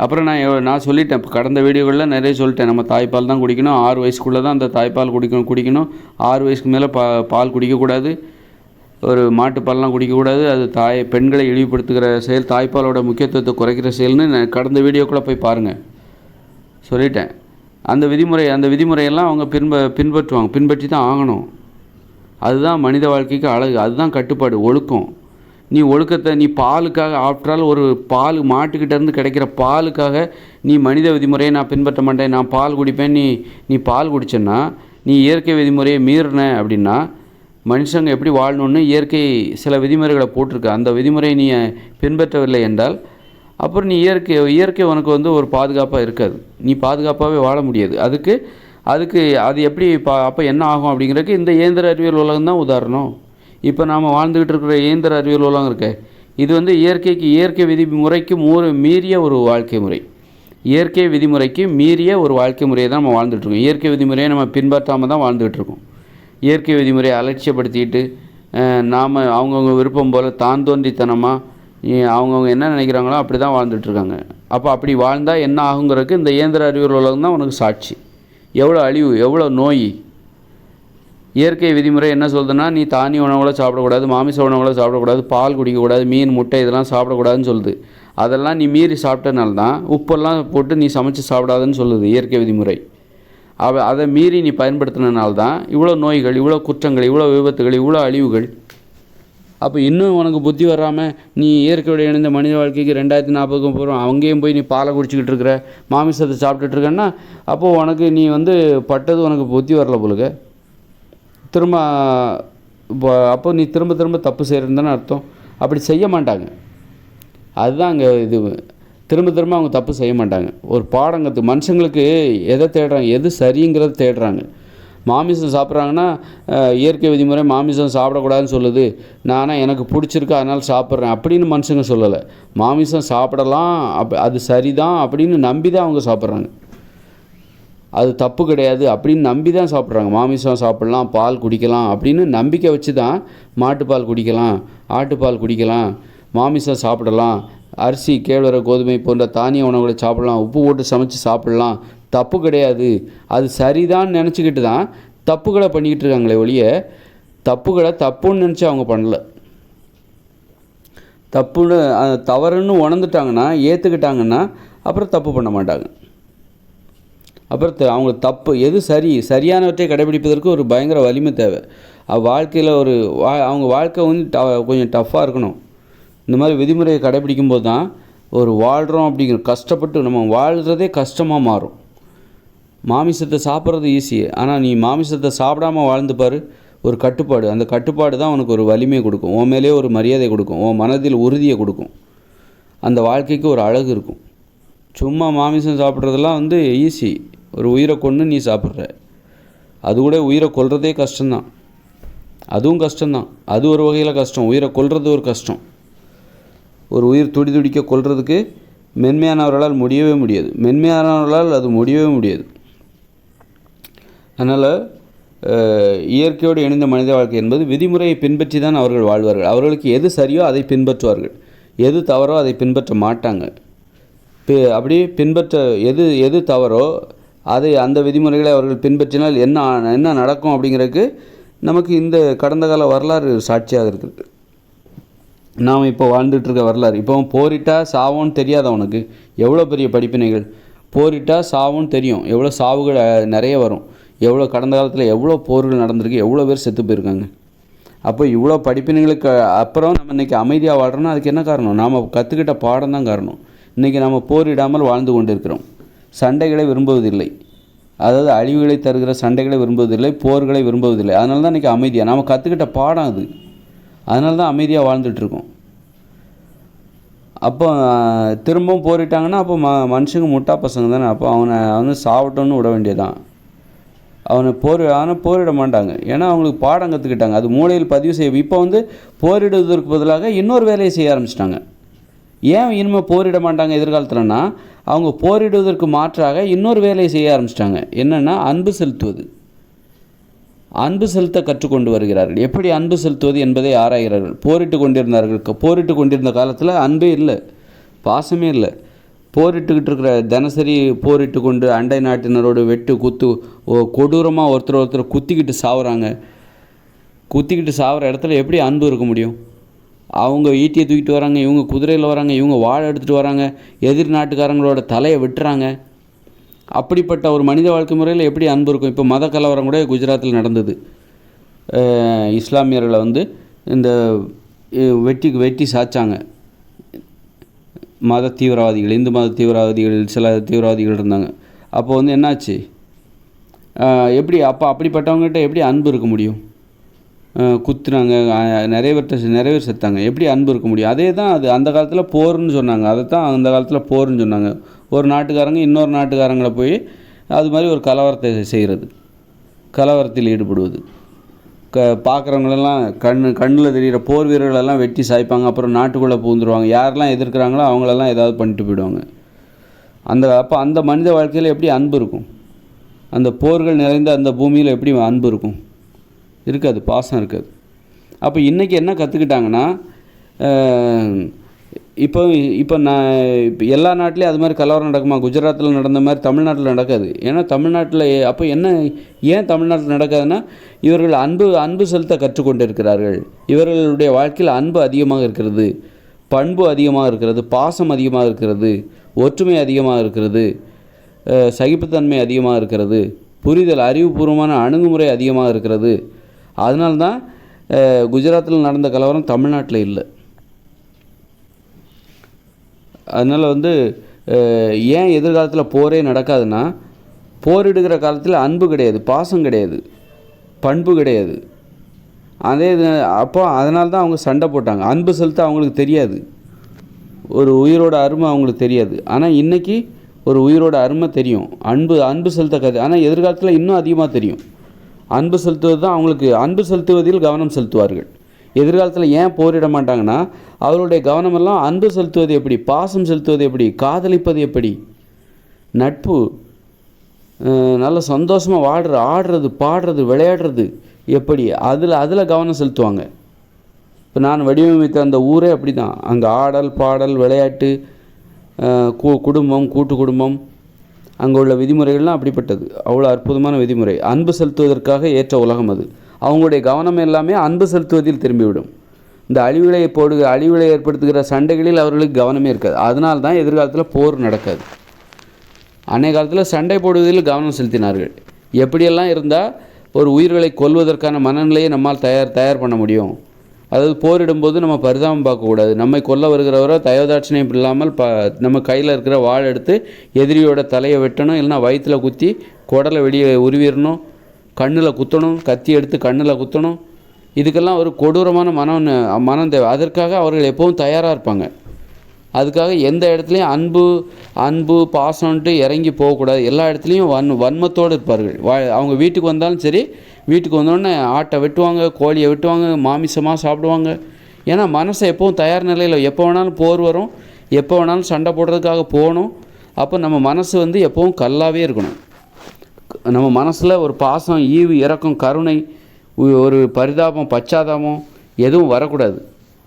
அப்புறம் நான் சொல்லிட்டேன், இப்போ கடந்த வீடியோகளில் நிறைய சொல்லிட்டேன். நம்ம தாய்ப்பால் தான் குடிக்கணும், 6 வயசுக்குள்ளே தான் அந்த தாய்ப்பால் குடிக்கணும். 6 வயசுக்கு மேலே பால் குடிக்கக்கூடாது, ஒரு மாட்டுப்பால்லாம் குடிக்கக்கூடாது. அது பெண்களை இழிவுபடுத்துகிற செயல், தாய்ப்பாலோட முக்கியத்துவத்தை குறைக்கிற செயல்னு கடந்த வீடியோக்குள்ளே போய் பாருங்கள், சொல்லிட்டேன். அந்த விதிமுறையெல்லாம் அவங்க பின்பற்றுவாங்க, பின்பற்றி தான் ஆகணும். அதுதான் மனித வாழ்க்கைக்கு அழகு, அதுதான் கட்டுப்பாடு, ஒழுக்கம். நீ பாலுக்காக, ஆஃப்டரால் ஒரு மாட்டுக்கிட்டேருந்து கிடைக்கிற பாலுக்காக நீ மனித விதிமுறையை நான் பின்பற்ற மாட்டேன், நான் பால் குடிப்பேன், நீ பால் குடிச்சேன்னா நீ இயற்கை விதிமுறையை மீறின அப்படின்னா, மனுஷங்க எப்படி வாழணுன்னு இயற்கை சில விதிமுறைகளை போட்டிருக்கு. அந்த விதிமுறையை நீ பின்பற்றவில்லை என்றால் அப்புறம் நீ இயற்கை உனக்கு வந்து ஒரு பாதுகாப்பாக இருக்காது. நீ பாதுகாப்பாகவே வாழ முடியாது. அதுக்கு அது எப்படி அப்போ என்ன ஆகும் அப்படிங்கிறதுக்கு இந்த இயந்திர அறிவியல் உலகம் தான் உதாரணம். இப்போ நாம் வாழ்ந்துக்கிட்டு இருக்கிற இயந்திர அறிவியல் உலகம் இருக்க, இது வந்து இயற்கை விதிமுறைக்கு மீறிய ஒரு வாழ்க்கை முறை. இயற்கை விதிமுறைக்கு மீறிய ஒரு வாழ்க்கை முறையை தான் நம்ம வாழ்ந்துட்டுருக்கோம். இயற்கை விதிமுறையை நம்ம பின்பற்றாமல் தான் வாழ்ந்துகிட்ருக்கோம். இயற்கை விதிமுறையை அலட்சியப்படுத்திக்கிட்டு நாம் அவங்கவுங்க விருப்பம் போல் தான் தோன்றித்தனமாக அவங்கவுங்க என்ன நினைக்கிறாங்களோ அப்படி தான் வாழ்ந்துட்டுருக்காங்க. அப்போ அப்படி வாழ்ந்தால் என்ன ஆகுங்கிறதுக்கு இந்த இயந்திர அறிவியல் உலகம் தான் உனக்கு சாட்சி. எவ்வளோ அழிவு, எவ்வளோ நோய். இயற்கை விதிமுறை என்ன சொல்லுதுன்னா, நீ தானிய உணவுகளை சாப்பிடக்கூடாது, மாமிச உணவுகளை சாப்பிடக்கூடாது, பால் குடிக்கக்கூடாது, மீன் முட்டை இதெல்லாம் சாப்பிடக்கூடாதுன்னு சொல்லுது. அதெல்லாம் நீ மீறி சாப்பிட்டனால தான், உப்பெல்லாம் போட்டு நீ சமைச்சு சாப்பிடாதுன்னு சொல்லுது இயற்கை விதிமுறை. அதை மீறி நீ பயன்படுத்தினால தான் இவ்வளோ நோய்கள், இவ்வளோ குற்றங்கள், இவ்வளோ விபத்துகள், இவ்வளோ அழிவுகள். அப்போ இன்னும் உனக்கு புத்தி வராமல் நீ இயற்கையோடு இணைந்த மனித வாழ்க்கைக்கு 2040 போகிறோம், அங்கேயும் போய் நீ பாலை குடிச்சிக்கிட்டு இருக்கிற, மாமிசத்தை சாப்பிட்டுட்ருக்கன்னா, அப்போது உனக்கு நீ வந்து பட்டது உனக்கு புத்தி வரல போலுங்க. அப்போ நீ திரும்ப தப்பு செய்கிறன்னு தானே அர்த்தம். அப்படி செய்ய மாட்டாங்க. அதுதான் அங்கே இது. திரும்ப அவங்க தப்பு செய்ய மாட்டாங்க. ஒரு பாடங்கிறது மனுஷங்களுக்கு எதை தேடுறாங்க, எது சரிங்கிறத தேடுறாங்க. மாமிசம் சாப்பிட்றாங்கன்னா இயற்கை விதிமுறை மாமிசம் சாப்பிடக்கூடாதுன்னு சொல்லுது, நானா எனக்கு பிடிச்சிருக்கு அதனால் சாப்பிட்றேன் அப்படின்னு மனுஷங்க சொல்லலை. மாமிசம் சாப்பிடலாம், அது சரிதான் அப்படின்னு நம்பி தான் அவங்க சாப்பிட்றாங்க. அது தப்பு கிடையாது அப்படின்னு நம்பி தான் சாப்பிட்றாங்க. மாமிசம் சாப்பிட்லாம், பால் குடிக்கலாம் அப்படின்னு நம்பிக்கை வச்சு தான் மாட்டுப்பால் குடிக்கலாம், ஆட்டுப்பால் குடிக்கலாம், மாமிசம் சாப்பிடலாம், அரிசி, கேழ்வரகு, கோதுமை போன்ற தானிய உணவுகளை சாப்பிடலாம், உப்பு போட்டு சமைச்சு சாப்பிடலாம், தப்பு கிடையாது, அது சரிதான் நினச்சிக்கிட்டு தான் தப்புகளை பண்ணிக்கிட்டு இருக்காங்களே ஒழிய தப்புன்னு நினச்சி அவங்க பண்ணல. தவறுன்னு உணர்ந்துட்டாங்கன்னா, ஏற்றுக்கிட்டாங்கன்னா அப்புறம் தப்பு பண்ண மாட்டாங்க. அப்புறம் அவங்க எது சரியானவற்றை கடைபிடிப்பதற்கு ஒரு பயங்கர வலிமை தேவை. வாழ்க்கையில் அவங்க வாழ்க்கை வந்து கொஞ்சம் டஃப்பாக இருக்கணும். இந்த மாதிரி விதிமுறையை கடைப்பிடிக்கும்போது தான் ஒரு வாழ்கிறோம் அப்படிங்கிற கஷ்டப்பட்டு நம்ம வாழ்கிறதே கஷ்டமாக மாறும். மாமிசத்தை சாப்பிட்றது ஈஸி, ஆனால் நீ மாமிசத்தை சாப்பிடாமல் வாழ்ந்து பாரு. ஒரு கட்டுப்பாடு, அந்த கட்டுப்பாடு தான் உனக்கு ஒரு வலிமையை கொடுக்கும், உன் மேலே ஒரு மரியாதை கொடுக்கும், உன் மனதில் உறுதியை கொடுக்கும், அந்த வாழ்க்கைக்கு ஒரு அழகு இருக்கும். சும்மா மாமிசம் சாப்பிட்றதெல்லாம் வந்து ஈஸி. ஒரு உயிரை கொன்று நீ சாப்பிட்ற, அது கூட உயிரை கொல்றதே கஷ்டம்தான், அதுவும் கஷ்டம்தான். அது ஒரு வகையில் கஷ்டம், உயிரை கொல்றது ஒரு கஷ்டம். ஒரு உயிர் துடிக்க கொல்றதுக்கு மென்மையானவர்களால் முடியவே முடியாது, மென்மையானவர்களால் அது முடியவே முடியாது. அதனால் இயற்கையோடு இணைந்த மனித வாழ்க்கை என்பது விதிமுறையை பின்பற்றி தான் அவர்கள் வாழ்வார்கள். அவர்களுக்கு எது சரியோ அதை பின்பற்றுவார்கள், எது தவறோ அதை பின்பற்ற மாட்டாங்க. அப்படியே பின்பற்ற எது தவறோ அதை அந்த விதிமுறைகளை அவர்கள் பின்பற்றினால் என்ன நடக்கும் அப்படிங்கிறதுக்கு நமக்கு இந்த கடந்த கால வரலாறு சாட்சியாக இருக்குது. நாம் இப்போ வாழ்ந்துட்டுருக்க வரலாறு. இப்போ போரிட்டா சாவோன்னு தெரியாத அவனுக்கு எவ்வளோ பெரிய படிப்பினைகள். போரிட்டா சாவோன்னு தெரியும், எவ்வளோ சாவுகள் நிறைய வரும், எவ்வளோ கடந்த காலத்தில் எவ்வளோ போர்கள் நடந்திருக்கு, எவ்வளோ பேர் செத்து போயிருக்காங்க. அப்போ இவ்வளோ படிப்பினைகளுக்கு அப்புறம் நம்ம இன்றைக்கி அமைதியாக வாழ்கிறோன்னா அதுக்கு என்ன காரணம்? நாம் கற்றுக்கிட்ட பாடம் தான் காரணம். இன்றைக்கி நாம் போரிடாமல் வாழ்ந்து கொண்டிருக்கிறோம், சண்டைகளை விரும்புவதில்லை, அதாவது அழிவுகளை தருகிற சண்டைகளை விரும்புவதில்லை, போர்களை விரும்புவதில்லை. அதனால தான் இன்றைக்கி அமைதியாக நாம் கற்றுக்கிட்ட பாடம் அது, அதனால தான் அமைதியாக வாழ்ந்துட்டுருக்கோம். அப்போ திரும்பவும் போரிட்டாங்கன்னா அப்போ மனுஷங்க முட்டா பசங்க தானே. அப்போ அவனை சாவட்டோன்னு விட வேண்டியதான். அவனை போரிட மாட்டாங்க, ஏன்னா அவங்களுக்கு பாடம் கற்றுக்கிட்டாங்க, அது மூளையில் பதிவு செய்ய. இப்போ வந்து போரிடுவதற்கு பதிலாக இன்னொரு வேலையை செய்ய ஆரம்பிச்சிட்டாங்க. ஏன் இனிமேல் போரிட மாட்டாங்க எதிர்காலத்தில்னா, அவங்க போரிடுவதற்கு மாற்றாக இன்னொரு வேலையை செய்ய ஆரம்பிச்சிட்டாங்க. என்னென்னா அன்பு செலுத்துவது. அன்பு செலுத்த கற்றுக்கொண்டு வருகிறார்கள். எப்படி அன்பு செலுத்துவது என்பதை ஆராய்கிறார்கள். போரிட்டு கொண்டிருந்த காலத்தில் அன்பே இல்லை, பாசமே இல்லை. போரிட்டுக்கிட்டு இருக்கிற தினசரி போரிட்டு கொண்டு அண்டை நாட்டினரோடு குத்து கொடூரமாக ஒருத்தர் குத்திக்கிட்டு சாவுறாங்க. குத்திக்கிட்டு சாகிற இடத்துல எப்படி அன்பு இருக்க முடியும்? அவங்க ஈட்டியை தூக்கிட்டு வராங்க, இவங்க குதிரையில் வராங்க, இவங்க வாழை எடுத்துகிட்டு வராங்க, எதிர் நாட்டுக்காரங்களோட தலையை வெட்டுறாங்க. அப்படிப்பட்ட ஒரு மனித வாழ்க்கை முறையில் எப்படி அன்பு இருக்கும்? இப்போ மத கலவரம் கூட குஜராத்தில் நடந்தது. இஸ்லாமியர்களை வந்து இந்த வெட்டி சாச்சாங்க மத தீவிரவாதிகள், இந்து மத தீவிரவாதிகள், சில தீவிரவாதிகள் இருந்தாங்க. அப்போ வந்து என்னாச்சு? எப்படி அப்படிப்பட்டவங்ககிட்ட எப்படி அன்பு இருக்க முடியும்? குத்துனாங்க, நிறைய பேர் செத்தாங்க, எப்படி அன்பு இருக்க முடியும்? அதே தான் அது அந்த காலத்தில் போர்னு சொன்னாங்க, அதை தான் அந்த காலத்தில் போர்னு சொன்னாங்க. ஒரு நாட்டுக்காரங்க இன்னொரு நாட்டுக்காரங்களை போய் அது மாதிரி ஒரு கலவரத்தை செய்கிறது, கலவரத்தில் ஈடுபடுவது. பார்க்குறவங்களெல்லாம் கண்ணில் தெரிகிற போர் வீரர்களெல்லாம் வெட்டி சாய்ப்பாங்க, அப்புறம் நாட்டுக்குள்ளே பூந்துருவாங்க. யாரெல்லாம் எதிர்க்கிறாங்களோ அவங்களெல்லாம் ஏதாவது பண்ணிட்டு போயிடுவாங்க. அப்போ அந்த மனித வாழ்க்கையில் எப்படி அன்பு இருக்கும்? அந்த போர்கள் நிறைந்த அந்த பூமியில் எப்படி அன்பு இருக்கும்? இருக்காது, பாசம் இருக்காது. அப்போ இன்றைக்கி என்ன கற்றுக்கிட்டாங்கன்னா, இப்போ எல்லா நாட்டிலையும் அது மாதிரி கலவரம் நடக்குமா? குஜராத்தில் நடந்த மாதிரி தமிழ்நாட்டில் நடக்காது. ஏன்னா தமிழ்நாட்டில் அப்போ ஏன் தமிழ்நாட்டில் நடக்காதுன்னா, இவர்கள் அன்பு செலுத்த கற்றுக்கொண்டு இருக்கிறார்கள். இவர்களுடைய வாழ்க்கையில் அன்பு அதிகமாக இருக்கிறது, பண்பு அதிகமாக இருக்கிறது, பாசம் அதிகமாக இருக்கிறது, ஒற்றுமை அதிகமாக இருக்கிறது, சகிப்புத்தன்மை அதிகமாக இருக்கிறது, புரிதல், அறிவுபூர்வமான அணுகுமுறை அதிகமாக இருக்கிறது. அதனால்தான் குஜராத்தில் நடந்த கலவரம் தமிழ்நாட்டில் இல்லை. அதனால் வந்து ஏன் எதிர்காலத்தில் போரே நடக்காதுன்னா, போரிடுகிற காலத்தில் அன்பு கிடையாது, பாசம் கிடையாது, பண்பு கிடையாது. அதனால தான் அவங்க சண்டை போட்டாங்க. அன்பு செலுத்த அவங்களுக்கு தெரியாது, ஒரு உயிரோட அருமை அவங்களுக்கு தெரியாது. ஆனால் இன்றைக்கி ஒரு உயிரோட அருமை தெரியும், அன்பு செலுத்த ஆனால் எதிர்காலத்தில் இன்னும் அதிகமாக தெரியும். அன்பு செலுத்துவது தான் அவங்களுக்கு, அன்பு செலுத்துவதில் கவனம் செலுத்துவார்கள். எதிர்காலத்தில் ஏன் போரிட மாட்டாங்கன்னா, அவருடைய கவனமெல்லாம் அன்பு செலுத்துவது எப்படி, பாசம் செலுத்துவது எப்படி, காதலிப்பது எப்படி, நட்பு, நல்ல சந்தோஷமாக ஆடுறது, பாடுறது, விளையாடுறது எப்படி, அதில் கவனம் செலுத்துவாங்க. இப்போ நான் வடிவமைத்த அந்த ஊரே அப்படி தான். அங்கே ஆடல், பாடல், விளையாட்டு, குடும்பம், கூட்டு குடும்பம், அங்கே உள்ள விதிமுறைகள்லாம் அப்படிப்பட்டது. அவ்வளோ அற்புதமான விதிமுறை. அன்பு செலுத்துவதற்காக ஏற்ற உலகம் அது. அவங்களுடைய கவனம் எல்லாமே அன்பு செலுத்துவதில் திரும்பிவிடும். இந்த அழிவுகளை ஏற்படுத்துகிற சண்டைகளில் அவர்களுக்கு கவனமே இருக்காது. அதனால தான் எதிர்காலத்தில் போர் நடக்காது. அன்றைய காலத்தில் சண்டை போடுவதில் கவனம் செலுத்தினார்கள். எப்படியெல்லாம் இருந்தால் ஒரு உயிர்களை கொல்வதற்கான மனநிலையை நம்மால் தயார் பண்ண முடியும். அதாவது போரிடும்போது நம்ம பரிதாபம் பார்க்கக்கூடாது. நம்மை கொல்ல வருகிறவரை தயவுதாட்சணியம் இல்லாமல் நம்ம கையில் இருக்கிற வாள் எடுத்து எதிரியோட தலையை வெட்டணும், இல்லைனா வயிற்றில் குத்தி குடலை வெளியே உருவிடணும், கண்ணில் குத்தணும், கத்தி எடுத்து கண்ணில் குத்தணும். இதுக்கெல்லாம் ஒரு கொடூரமான மனம் தேவை. அதற்காக அவர்கள் எப்பவும் தயாராக இருப்பாங்க. அதுக்காக எந்த இடத்துலையும் அன்பு பாசம்ன்ட்டு இறங்கி போகக்கூடாது. எல்லா இடத்துலையும் வன்மத்தோடு இருப்பார்கள். அவங்க வீட்டுக்கு வந்தாலும் சரி, வீட்டுக்கு வந்தோடனே ஆட்டை வெட்டுவாங்க, கோழியை வெட்டுவாங்க, மாமிசமாக சாப்பிடுவாங்க. ஏன்னா மனசை எப்பவும் தயார் நிலையில், எப்போ வேணாலும் போர் வரும், எப்போ வேணாலும் சண்டை போடுறதுக்காக போகணும். அப்போ நம்ம மனசு எப்பவும் கல்லாகவே இருக்கணும். நம்ம மனசில் ஒரு பாசம், ஈவு, இரக்கம், கருணை, ஒரு பரிதாபம், பச்சாதாபம் எதுவும் வரக்கூடாது.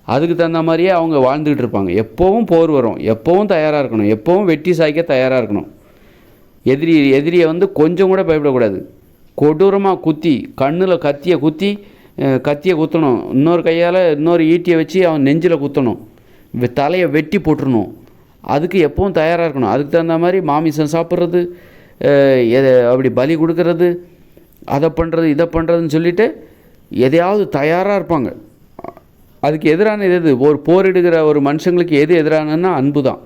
அதுக்கு தகுந்த மாதிரியே அவங்க வாழ்ந்துக்கிட்டு இருப்பாங்க. எப்போவும் போர் வரும், எப்போவும் தயாராக இருக்கணும், எப்போவும் வெட்டி சாய்க்க தயாராக இருக்கணும். எதிரியை கொஞ்சம் கூட பயப்படக்கூடாது. கொடூரமாக குத்தி, கண்ணில் கத்தியை குத்தணும், இன்னொரு கையால் இன்னொரு ஈட்டியை வச்சு அவன் நெஞ்சில் குத்தணும், தலையை வெட்டி போட்டுடணும். அதுக்கு எப்பவும் தயாராக இருக்கணும். அதுக்கு தகுந்த மாதிரி மாமிசம் சாப்பிட்றது, அப்படி பலி கொடுக்கறது, அதை பண்ணுறது இதை பண்ணுறதுன்னு சொல்லிவிட்டு எதையாவது தயாராக இருப்பாங்க. அதுக்கு எதிரான எது? ஒரு போரிடுகிற ஒரு மனுஷங்களுக்கு எது எதிரானன்னா அன்பு தான்,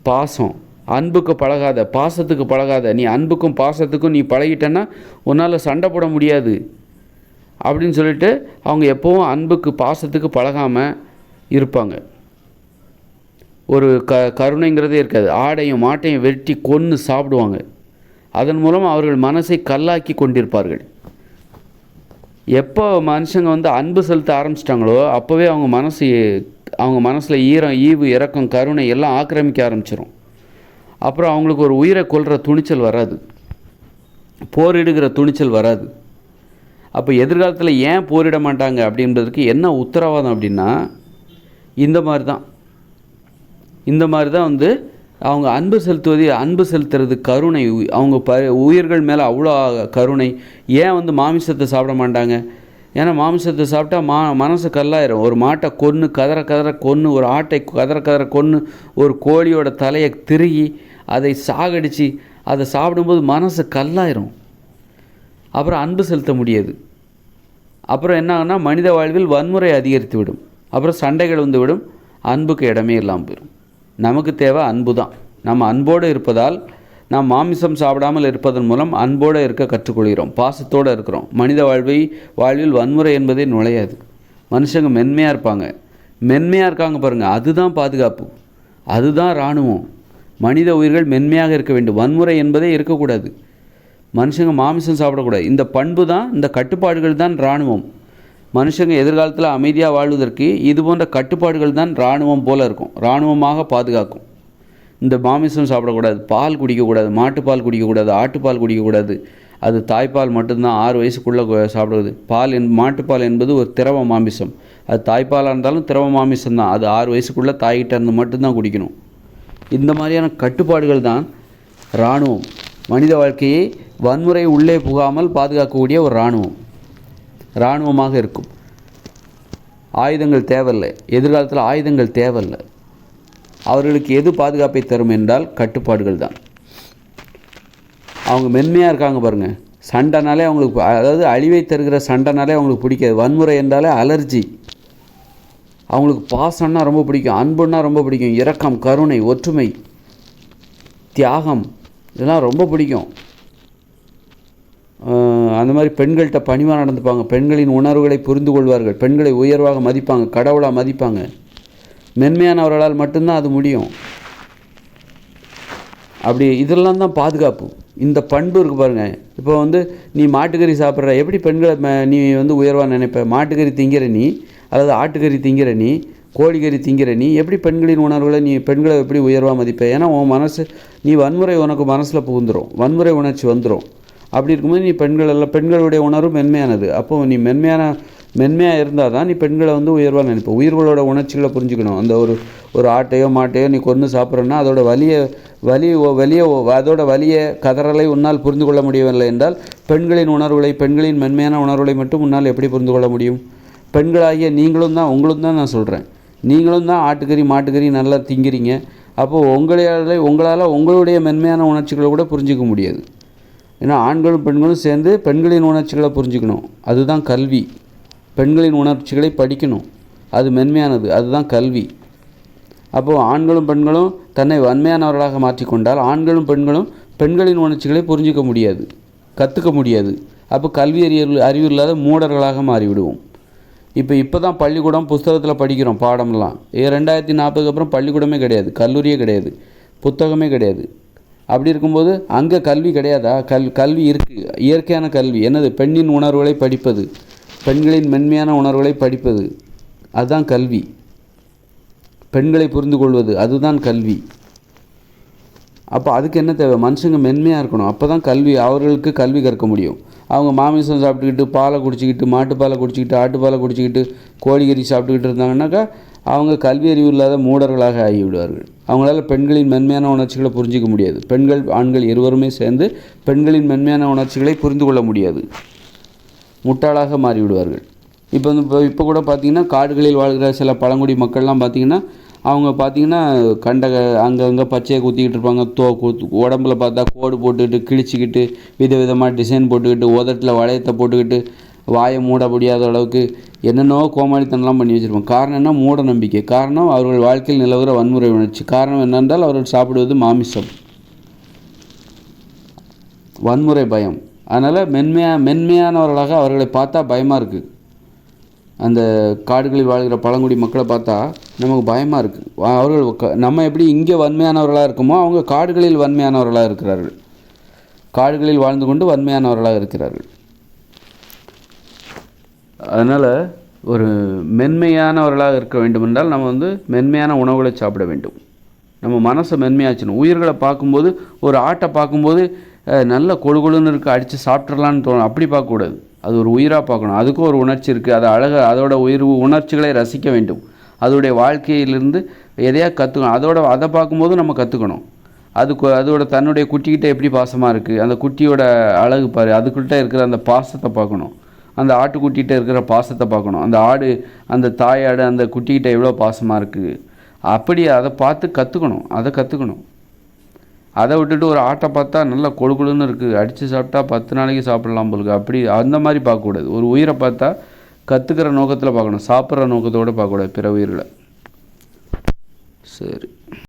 பாசம். அன்புக்கு பழகாத, பாசத்துக்கு பழகாத. நீ அன்புக்கும் பாசத்துக்கும் நீ பழகிட்டன்னா உன்னால் சண்டை போட முடியாது அப்படின்னு சொல்லிட்டு அவங்க எப்போவும் அன்புக்கு பாசத்துக்கு பழகாமல் இருப்பாங்க. ஒரு கருணைங்கிறதே இருக்காது. ஆடையும் மாட்டையும் வெட்டி கொன்று சாப்பிடுவாங்க. அதன் மூலம் அவர்கள் மனசை கல்லாக்கி கொண்டிருப்பார்கள். எப்போ மனுஷங்க அன்பு செலுத்த ஆரம்பிச்சிட்டாங்களோ அப்போவே அவங்க மனசில் ஈவு, இரக்கம், கருணை எல்லாம் ஆக்கிரமிக்க ஆரம்பிச்சிடும். அப்புறம் அவங்களுக்கு ஒரு உயிரை கொல்கிற துணிச்சல் வராது, போரிடுகிற துணிச்சல் வராது. அப்போ எதிர்காலத்தில் ஏன் போரிட மாட்டாங்க அப்படின்றதுக்கு என்ன உத்தரவாதம் அப்படின்னா, இந்த மாதிரி தான் அவங்க அன்பு செலுத்துறது கருணை. அவங்க உயிர்கள் மேலே அவ்வளோ கருணை. ஏன் மாமிசத்தை சாப்பிட மாட்டாங்க? ஏன்னா மாமிசத்தை சாப்பிட்டா மனசு கல்லாயிரும். ஒரு மாட்டை கதற கொன்று, ஒரு ஆட்டை கதற கொன்று, ஒரு கோழியோட தலையை திருகி அதை சாகடித்து அதை சாப்பிடும்போது மனசு கல்லாயிரும். அப்புறம் அன்பு செலுத்த முடியாது. அப்புறம் என்ன ஆகுனா, மனித வாழ்வில் வன்முறை அதிகரித்து விடும். அப்புறம் சண்டைகள் விடும். அன்புக்கு இடமே இல்லாமல் போயிடும். நமக்கு தேவை அன்பு தான். நம்ம அன்போடு இருப்பதால், நாம் மாமிசம் சாப்பிடாமல் இருப்பதன் மூலம் அன்போடு இருக்க கற்றுக்கொள்கிறோம், பாசத்தோடு இருக்கிறோம். மனித வாழ்வில் வன்முறை என்பதே நுழையாது. மனுஷங்க மென்மையாக இருக்காங்க பாருங்கள், அதுதான் பாதுகாப்பு, அதுதான் இராணுவம். மனித உயிர்கள் மென்மையாக இருக்க வேண்டும். வன்முறை என்பதே இருக்கக்கூடாது. மனுஷங்க மாமிசம் சாப்பிடக்கூடாது. இந்த பண்பு தான், இந்த கட்டுப்பாடுகள் தான் இராணுவம். மனுஷங்க எதிர்காலத்தில் அமைதியாக வாழ்வதற்கு இது போன்ற கட்டுப்பாடுகள் தான் இராணுவம் போல் இருக்கும், இராணுவமாக பாதுகாக்கும். இந்த மாமிசம் சாப்பிடக்கூடாது, பால் குடிக்கக்கூடாது, மாட்டுப்பால் குடிக்கக்கூடாது, ஆட்டுப்பால் குடிக்கக்கூடாது. அது தாய்ப்பால் மட்டும்தான் 6 வயசுக்குள்ளே சாப்பிடுவது. மாட்டுப்பால் என்பது ஒரு திரவ மாமிசம். அது தாய்ப்பாலாக இருந்தாலும் திரவ மாமிசம் தான். அது 6 வயசுக்குள்ளே தாய்கிட்ட இருந்து மட்டும்தான் குடிக்கணும். இந்த மாதிரியான கட்டுப்பாடுகள் தான் இராணுவம். மனித வாழ்க்கையை வன்முறை உள்ளே புகாமல் பாதுகாக்கக்கூடிய ஒரு இராணுவமாக இருக்கும். ஆயுதங்கள் தேவையில்லை. எதிர்காலத்தில் ஆயுதங்கள் தேவையில்லை. அவர்களுக்கு எது பாதுகாப்பை தரும் என்றால் கட்டுப்பாடுகள் தான். அவங்க மென்மையாக இருக்காங்க பாருங்கள். சண்டைனாலே அவங்களுக்கு, அதாவது அழிவை தருகிற சண்டைனாலே அவங்களுக்கு பிடிக்காது. வன்முறை என்றாலே அலர்ஜி. அவங்களுக்கு பாசம்னா ரொம்ப பிடிக்கும், அன்புன்னா ரொம்ப பிடிக்கும், இரக்கம், கருணை, ஒற்றுமை, தியாகம் இதெல்லாம் ரொம்ப பிடிக்கும். அந்த மாதிரி பெண்கள்கிட்ட பணிவாக நடந்துப்பாங்க. பெண்களின் உணர்வுகளை புரிந்து கொள்வார்கள். பெண்களை உயர்வாக மதிப்பாங்க, கடவுளாக மதிப்பாங்க. மென்மையானவர்களால் மட்டும்தான் அது முடியும். அப்படி இதெல்லாம் தான் பாதுகாப்பு. இந்த பண்பு இருக்குது பாருங்கள். இப்போ நீ மாட்டுக்கறி சாப்பிட்ற, எப்படி பெண்களை நீ உயர்வாக நினைப்ப? மாட்டுக்கறி திங்கிற நீ, அல்லது ஆட்டுக்கறி திங்கிற நீ, கோழிக்கறி திங்கிற நீ, எப்படி பெண்களின் உணர்வுகளை பெண்களை எப்படி உயர்வாக மதிப்ப? ஏன்னா உன் மனசு, நீ வன்முறை உனக்கு மனசில் புகுந்துடும், வன்முறை உணர்ச்சி வந்துடும். அப்படி இருக்கும்போது நீ பெண்களுடைய உணர்வு மென்மையானது. அப்போது நீ மென்மையாக இருந்தால் தான் நீ பெண்களை உயர்வாக நினைப்ப. உயிர்களோட உணர்ச்சிகளை புரிஞ்சுக்கணும். அந்த ஒரு ஆட்டையோ மாட்டையோ நீ கொன்று சாப்பிட்றன்னா அதோட அதோட வலிய கதறலை உன்னால் புரிந்து கொள்ள முடியவில்லை என்றால் பெண்களின் உணர்வுகளை, பெண்களின் மென்மையான உணர்வுகளை மட்டும் உன்னால் எப்படி புரிந்து கொள்ள முடியும்? பெண்களாகிய உங்களுக்கு தான் நான் சொல்கிறேன். நீங்களும் தான் ஆட்டுக்கறி மாட்டுக்கறி நல்லா திங்கிறீங்க. அப்போது உங்களால் உங்களுடைய மென்மையான உணர்ச்சிகளை கூட புரிஞ்சிக்க முடியாது. ஏன்னா ஆண்களும் பெண்களும் சேர்ந்து பெண்களின் உணர்ச்சிகளை புரிஞ்சுக்கணும், அதுதான் கல்வி. பெண்களின் உணர்ச்சிகளை படிக்கணும், அது மென்மையானது, அதுதான் கல்வி. அப்போது ஆண்களும் பெண்களும் தன்னை வன்மையானவர்களாக மாற்றிக்கொண்டால் ஆண்களும் பெண்களும் பெண்களின் உணர்ச்சிகளை புரிஞ்சிக்க முடியாது, கற்றுக்க முடியாது. அப்போ கல்வி அறிவு இல்லாத மூடர்களாக மாறிவிடுவோம். இப்போ தான் பள்ளிக்கூடம் புஸ்தகத்தில் படிக்கிறோம் பாடமெல்லாம். 2040 அப்புறம் பள்ளிக்கூடமே கிடையாது, கல்லூரியே கிடையாது, புத்தகமே கிடையாது. அப்படி இருக்கும்போது அங்கே கல்வி கிடையாதா? கல்வி இருக்குது, இயற்கையான கல்வி. என்னது? பெண்ணின் உணர்வுகளை படிப்பது, பெண்களின் மென்மையான உணர்வுகளை படிப்பது, அதுதான் கல்வி. பெண்களை புரிந்து கொள்வது, அதுதான் கல்வி. அப்போ அதுக்கு என்ன தேவை? மனுஷங்க மென்மையாக இருக்கணும், அப்போ தான் அவர்களுக்கு கல்வி கற்க முடியும். அவங்க மாமிசம் சாப்பிட்டுக்கிட்டு, பாலை குடிச்சிக்கிட்டு, மாட்டுப்பாலை குடிச்சிக்கிட்டு, ஆட்டுப்பாலை குடிச்சிக்கிட்டு, கோழிக்கறி சாப்பிட்டுக்கிட்டு இருந்தாங்கன்னாக்கா அவங்க கல்வி அறிவு இல்லாத மூடர்களாக ஆகிவிடுவார்கள். அவங்களால பெண்களின் மென்மையான உணர்ச்சிகளை புரிஞ்சிக்க முடியாது. பெண்கள் ஆண்கள் இருவருமே சேர்ந்து பெண்களின் மென்மையான உணர்ச்சிகளை புரிந்து கொள்ள முடியாது, முட்டாளாக மாறிவிடுவார்கள். இப்போ கூட பார்த்திங்கன்னா காடுகளில் வாழ்கிற சில பழங்குடி மக்கள்லாம் பார்த்திங்கன்னா அவங்க பார்த்திங்கன்னா அங்கங்கே பச்சையை குத்திக்கிட்டு இருப்பாங்க. உடம்புல பார்த்தா கோடு போட்டுக்கிட்டு, கிழிச்சிக்கிட்டு, விதவிதமாக டிசைன் போட்டுக்கிட்டு, உதட்டில் வளையத்தை போட்டுக்கிட்டு, வாயை மூட முடியாத அளவுக்கு என்னென்னோ கோமாளித்தனம்லாம் பண்ணி வச்சுருப்பாங்க. காரணம் என்ன? மூட நம்பிக்கை. காரணம் அவர்கள் வாழ்க்கையில் நிலவுகிற வன்முறை உணர்ச்சி. காரணம் என்னென்றால் அவர்கள் சாப்பிடுவது மாமிசம், வன்முறை பயம். அதனால் மென்மையானவர்களாக அவர்களை பார்த்தா பயமாக இருக்குது. அந்த காடுகளில் வாழ்கிற பழங்குடி மக்களை பார்த்தா நமக்கு பயமாக இருக்குது. அவர்கள் நம்ம எப்படி இங்கே வன்மையானவர்களாக இருக்குமோ அவங்க காடுகளில் வன்மையானவர்களாக இருக்கிறார்கள், காடுகளில் வாழ்ந்து கொண்டு வன்மையானவர்களாக இருக்கிறார்கள். அதனால் ஒரு மென்மையானவர்களாக இருக்க வேண்டுமென்றால் நம்ம மென்மையான உணவுகளை சாப்பிட வேண்டும். நம்ம மனசை மென்மையாச்சணும். உயிர்களை பார்க்கும்போது, ஒரு ஆட்டை பார்க்கும்போது நல்ல கொழுன்னு இருக்குது, அடித்து சாப்பிட்றலான்னு தோணும். அப்படி பார்க்கக்கூடாது, அது ஒரு உயிராக பார்க்கணும். அதுக்கும் ஒரு உணர்ச்சி இருக்குது, அது அழகாக அதோட உணர்ச்சிகளை ரசிக்க வேண்டும். அதோடைய வாழ்க்கையிலிருந்து எதையா கற்றுக்கணும். அதை பார்க்கும்போது நம்ம கற்றுக்கணும். அதோட தன்னுடைய குட்டிக்கிட்ட எப்படி பாசமாக இருக்குது, அந்த குட்டியோட அழகு பாரு, அதுக்கிட்ட இருக்கிற அந்த பாசத்தை பார்க்கணும். அந்த ஆட்டுக்குட்டிகிட்ட இருக்கிற பாசத்தை பார்க்கணும். அந்த தாயாடு அந்த குட்டிக்கிட்ட எவ்வளோ பாசமாக இருக்குது, அப்படி அதை பார்த்து கற்றுக்கணும். அதை விட்டுட்டு ஒரு ஆட்டை பார்த்தா நல்லா கொழுன்னு இருக்குது, அடித்து சாப்பிட்டா 10 நாளைக்கு சாப்பிடலாம் போலுக்கு, அப்படி அந்த மாதிரி பார்க்கக்கூடாது. ஒரு உயிரை பார்த்தா கற்றுக்கிற நோக்கத்தில் பார்க்கணும், சாப்பிட்ற நோக்கத்தோடு பார்க்கக்கூடாது பிற உயிர்களை. சரி.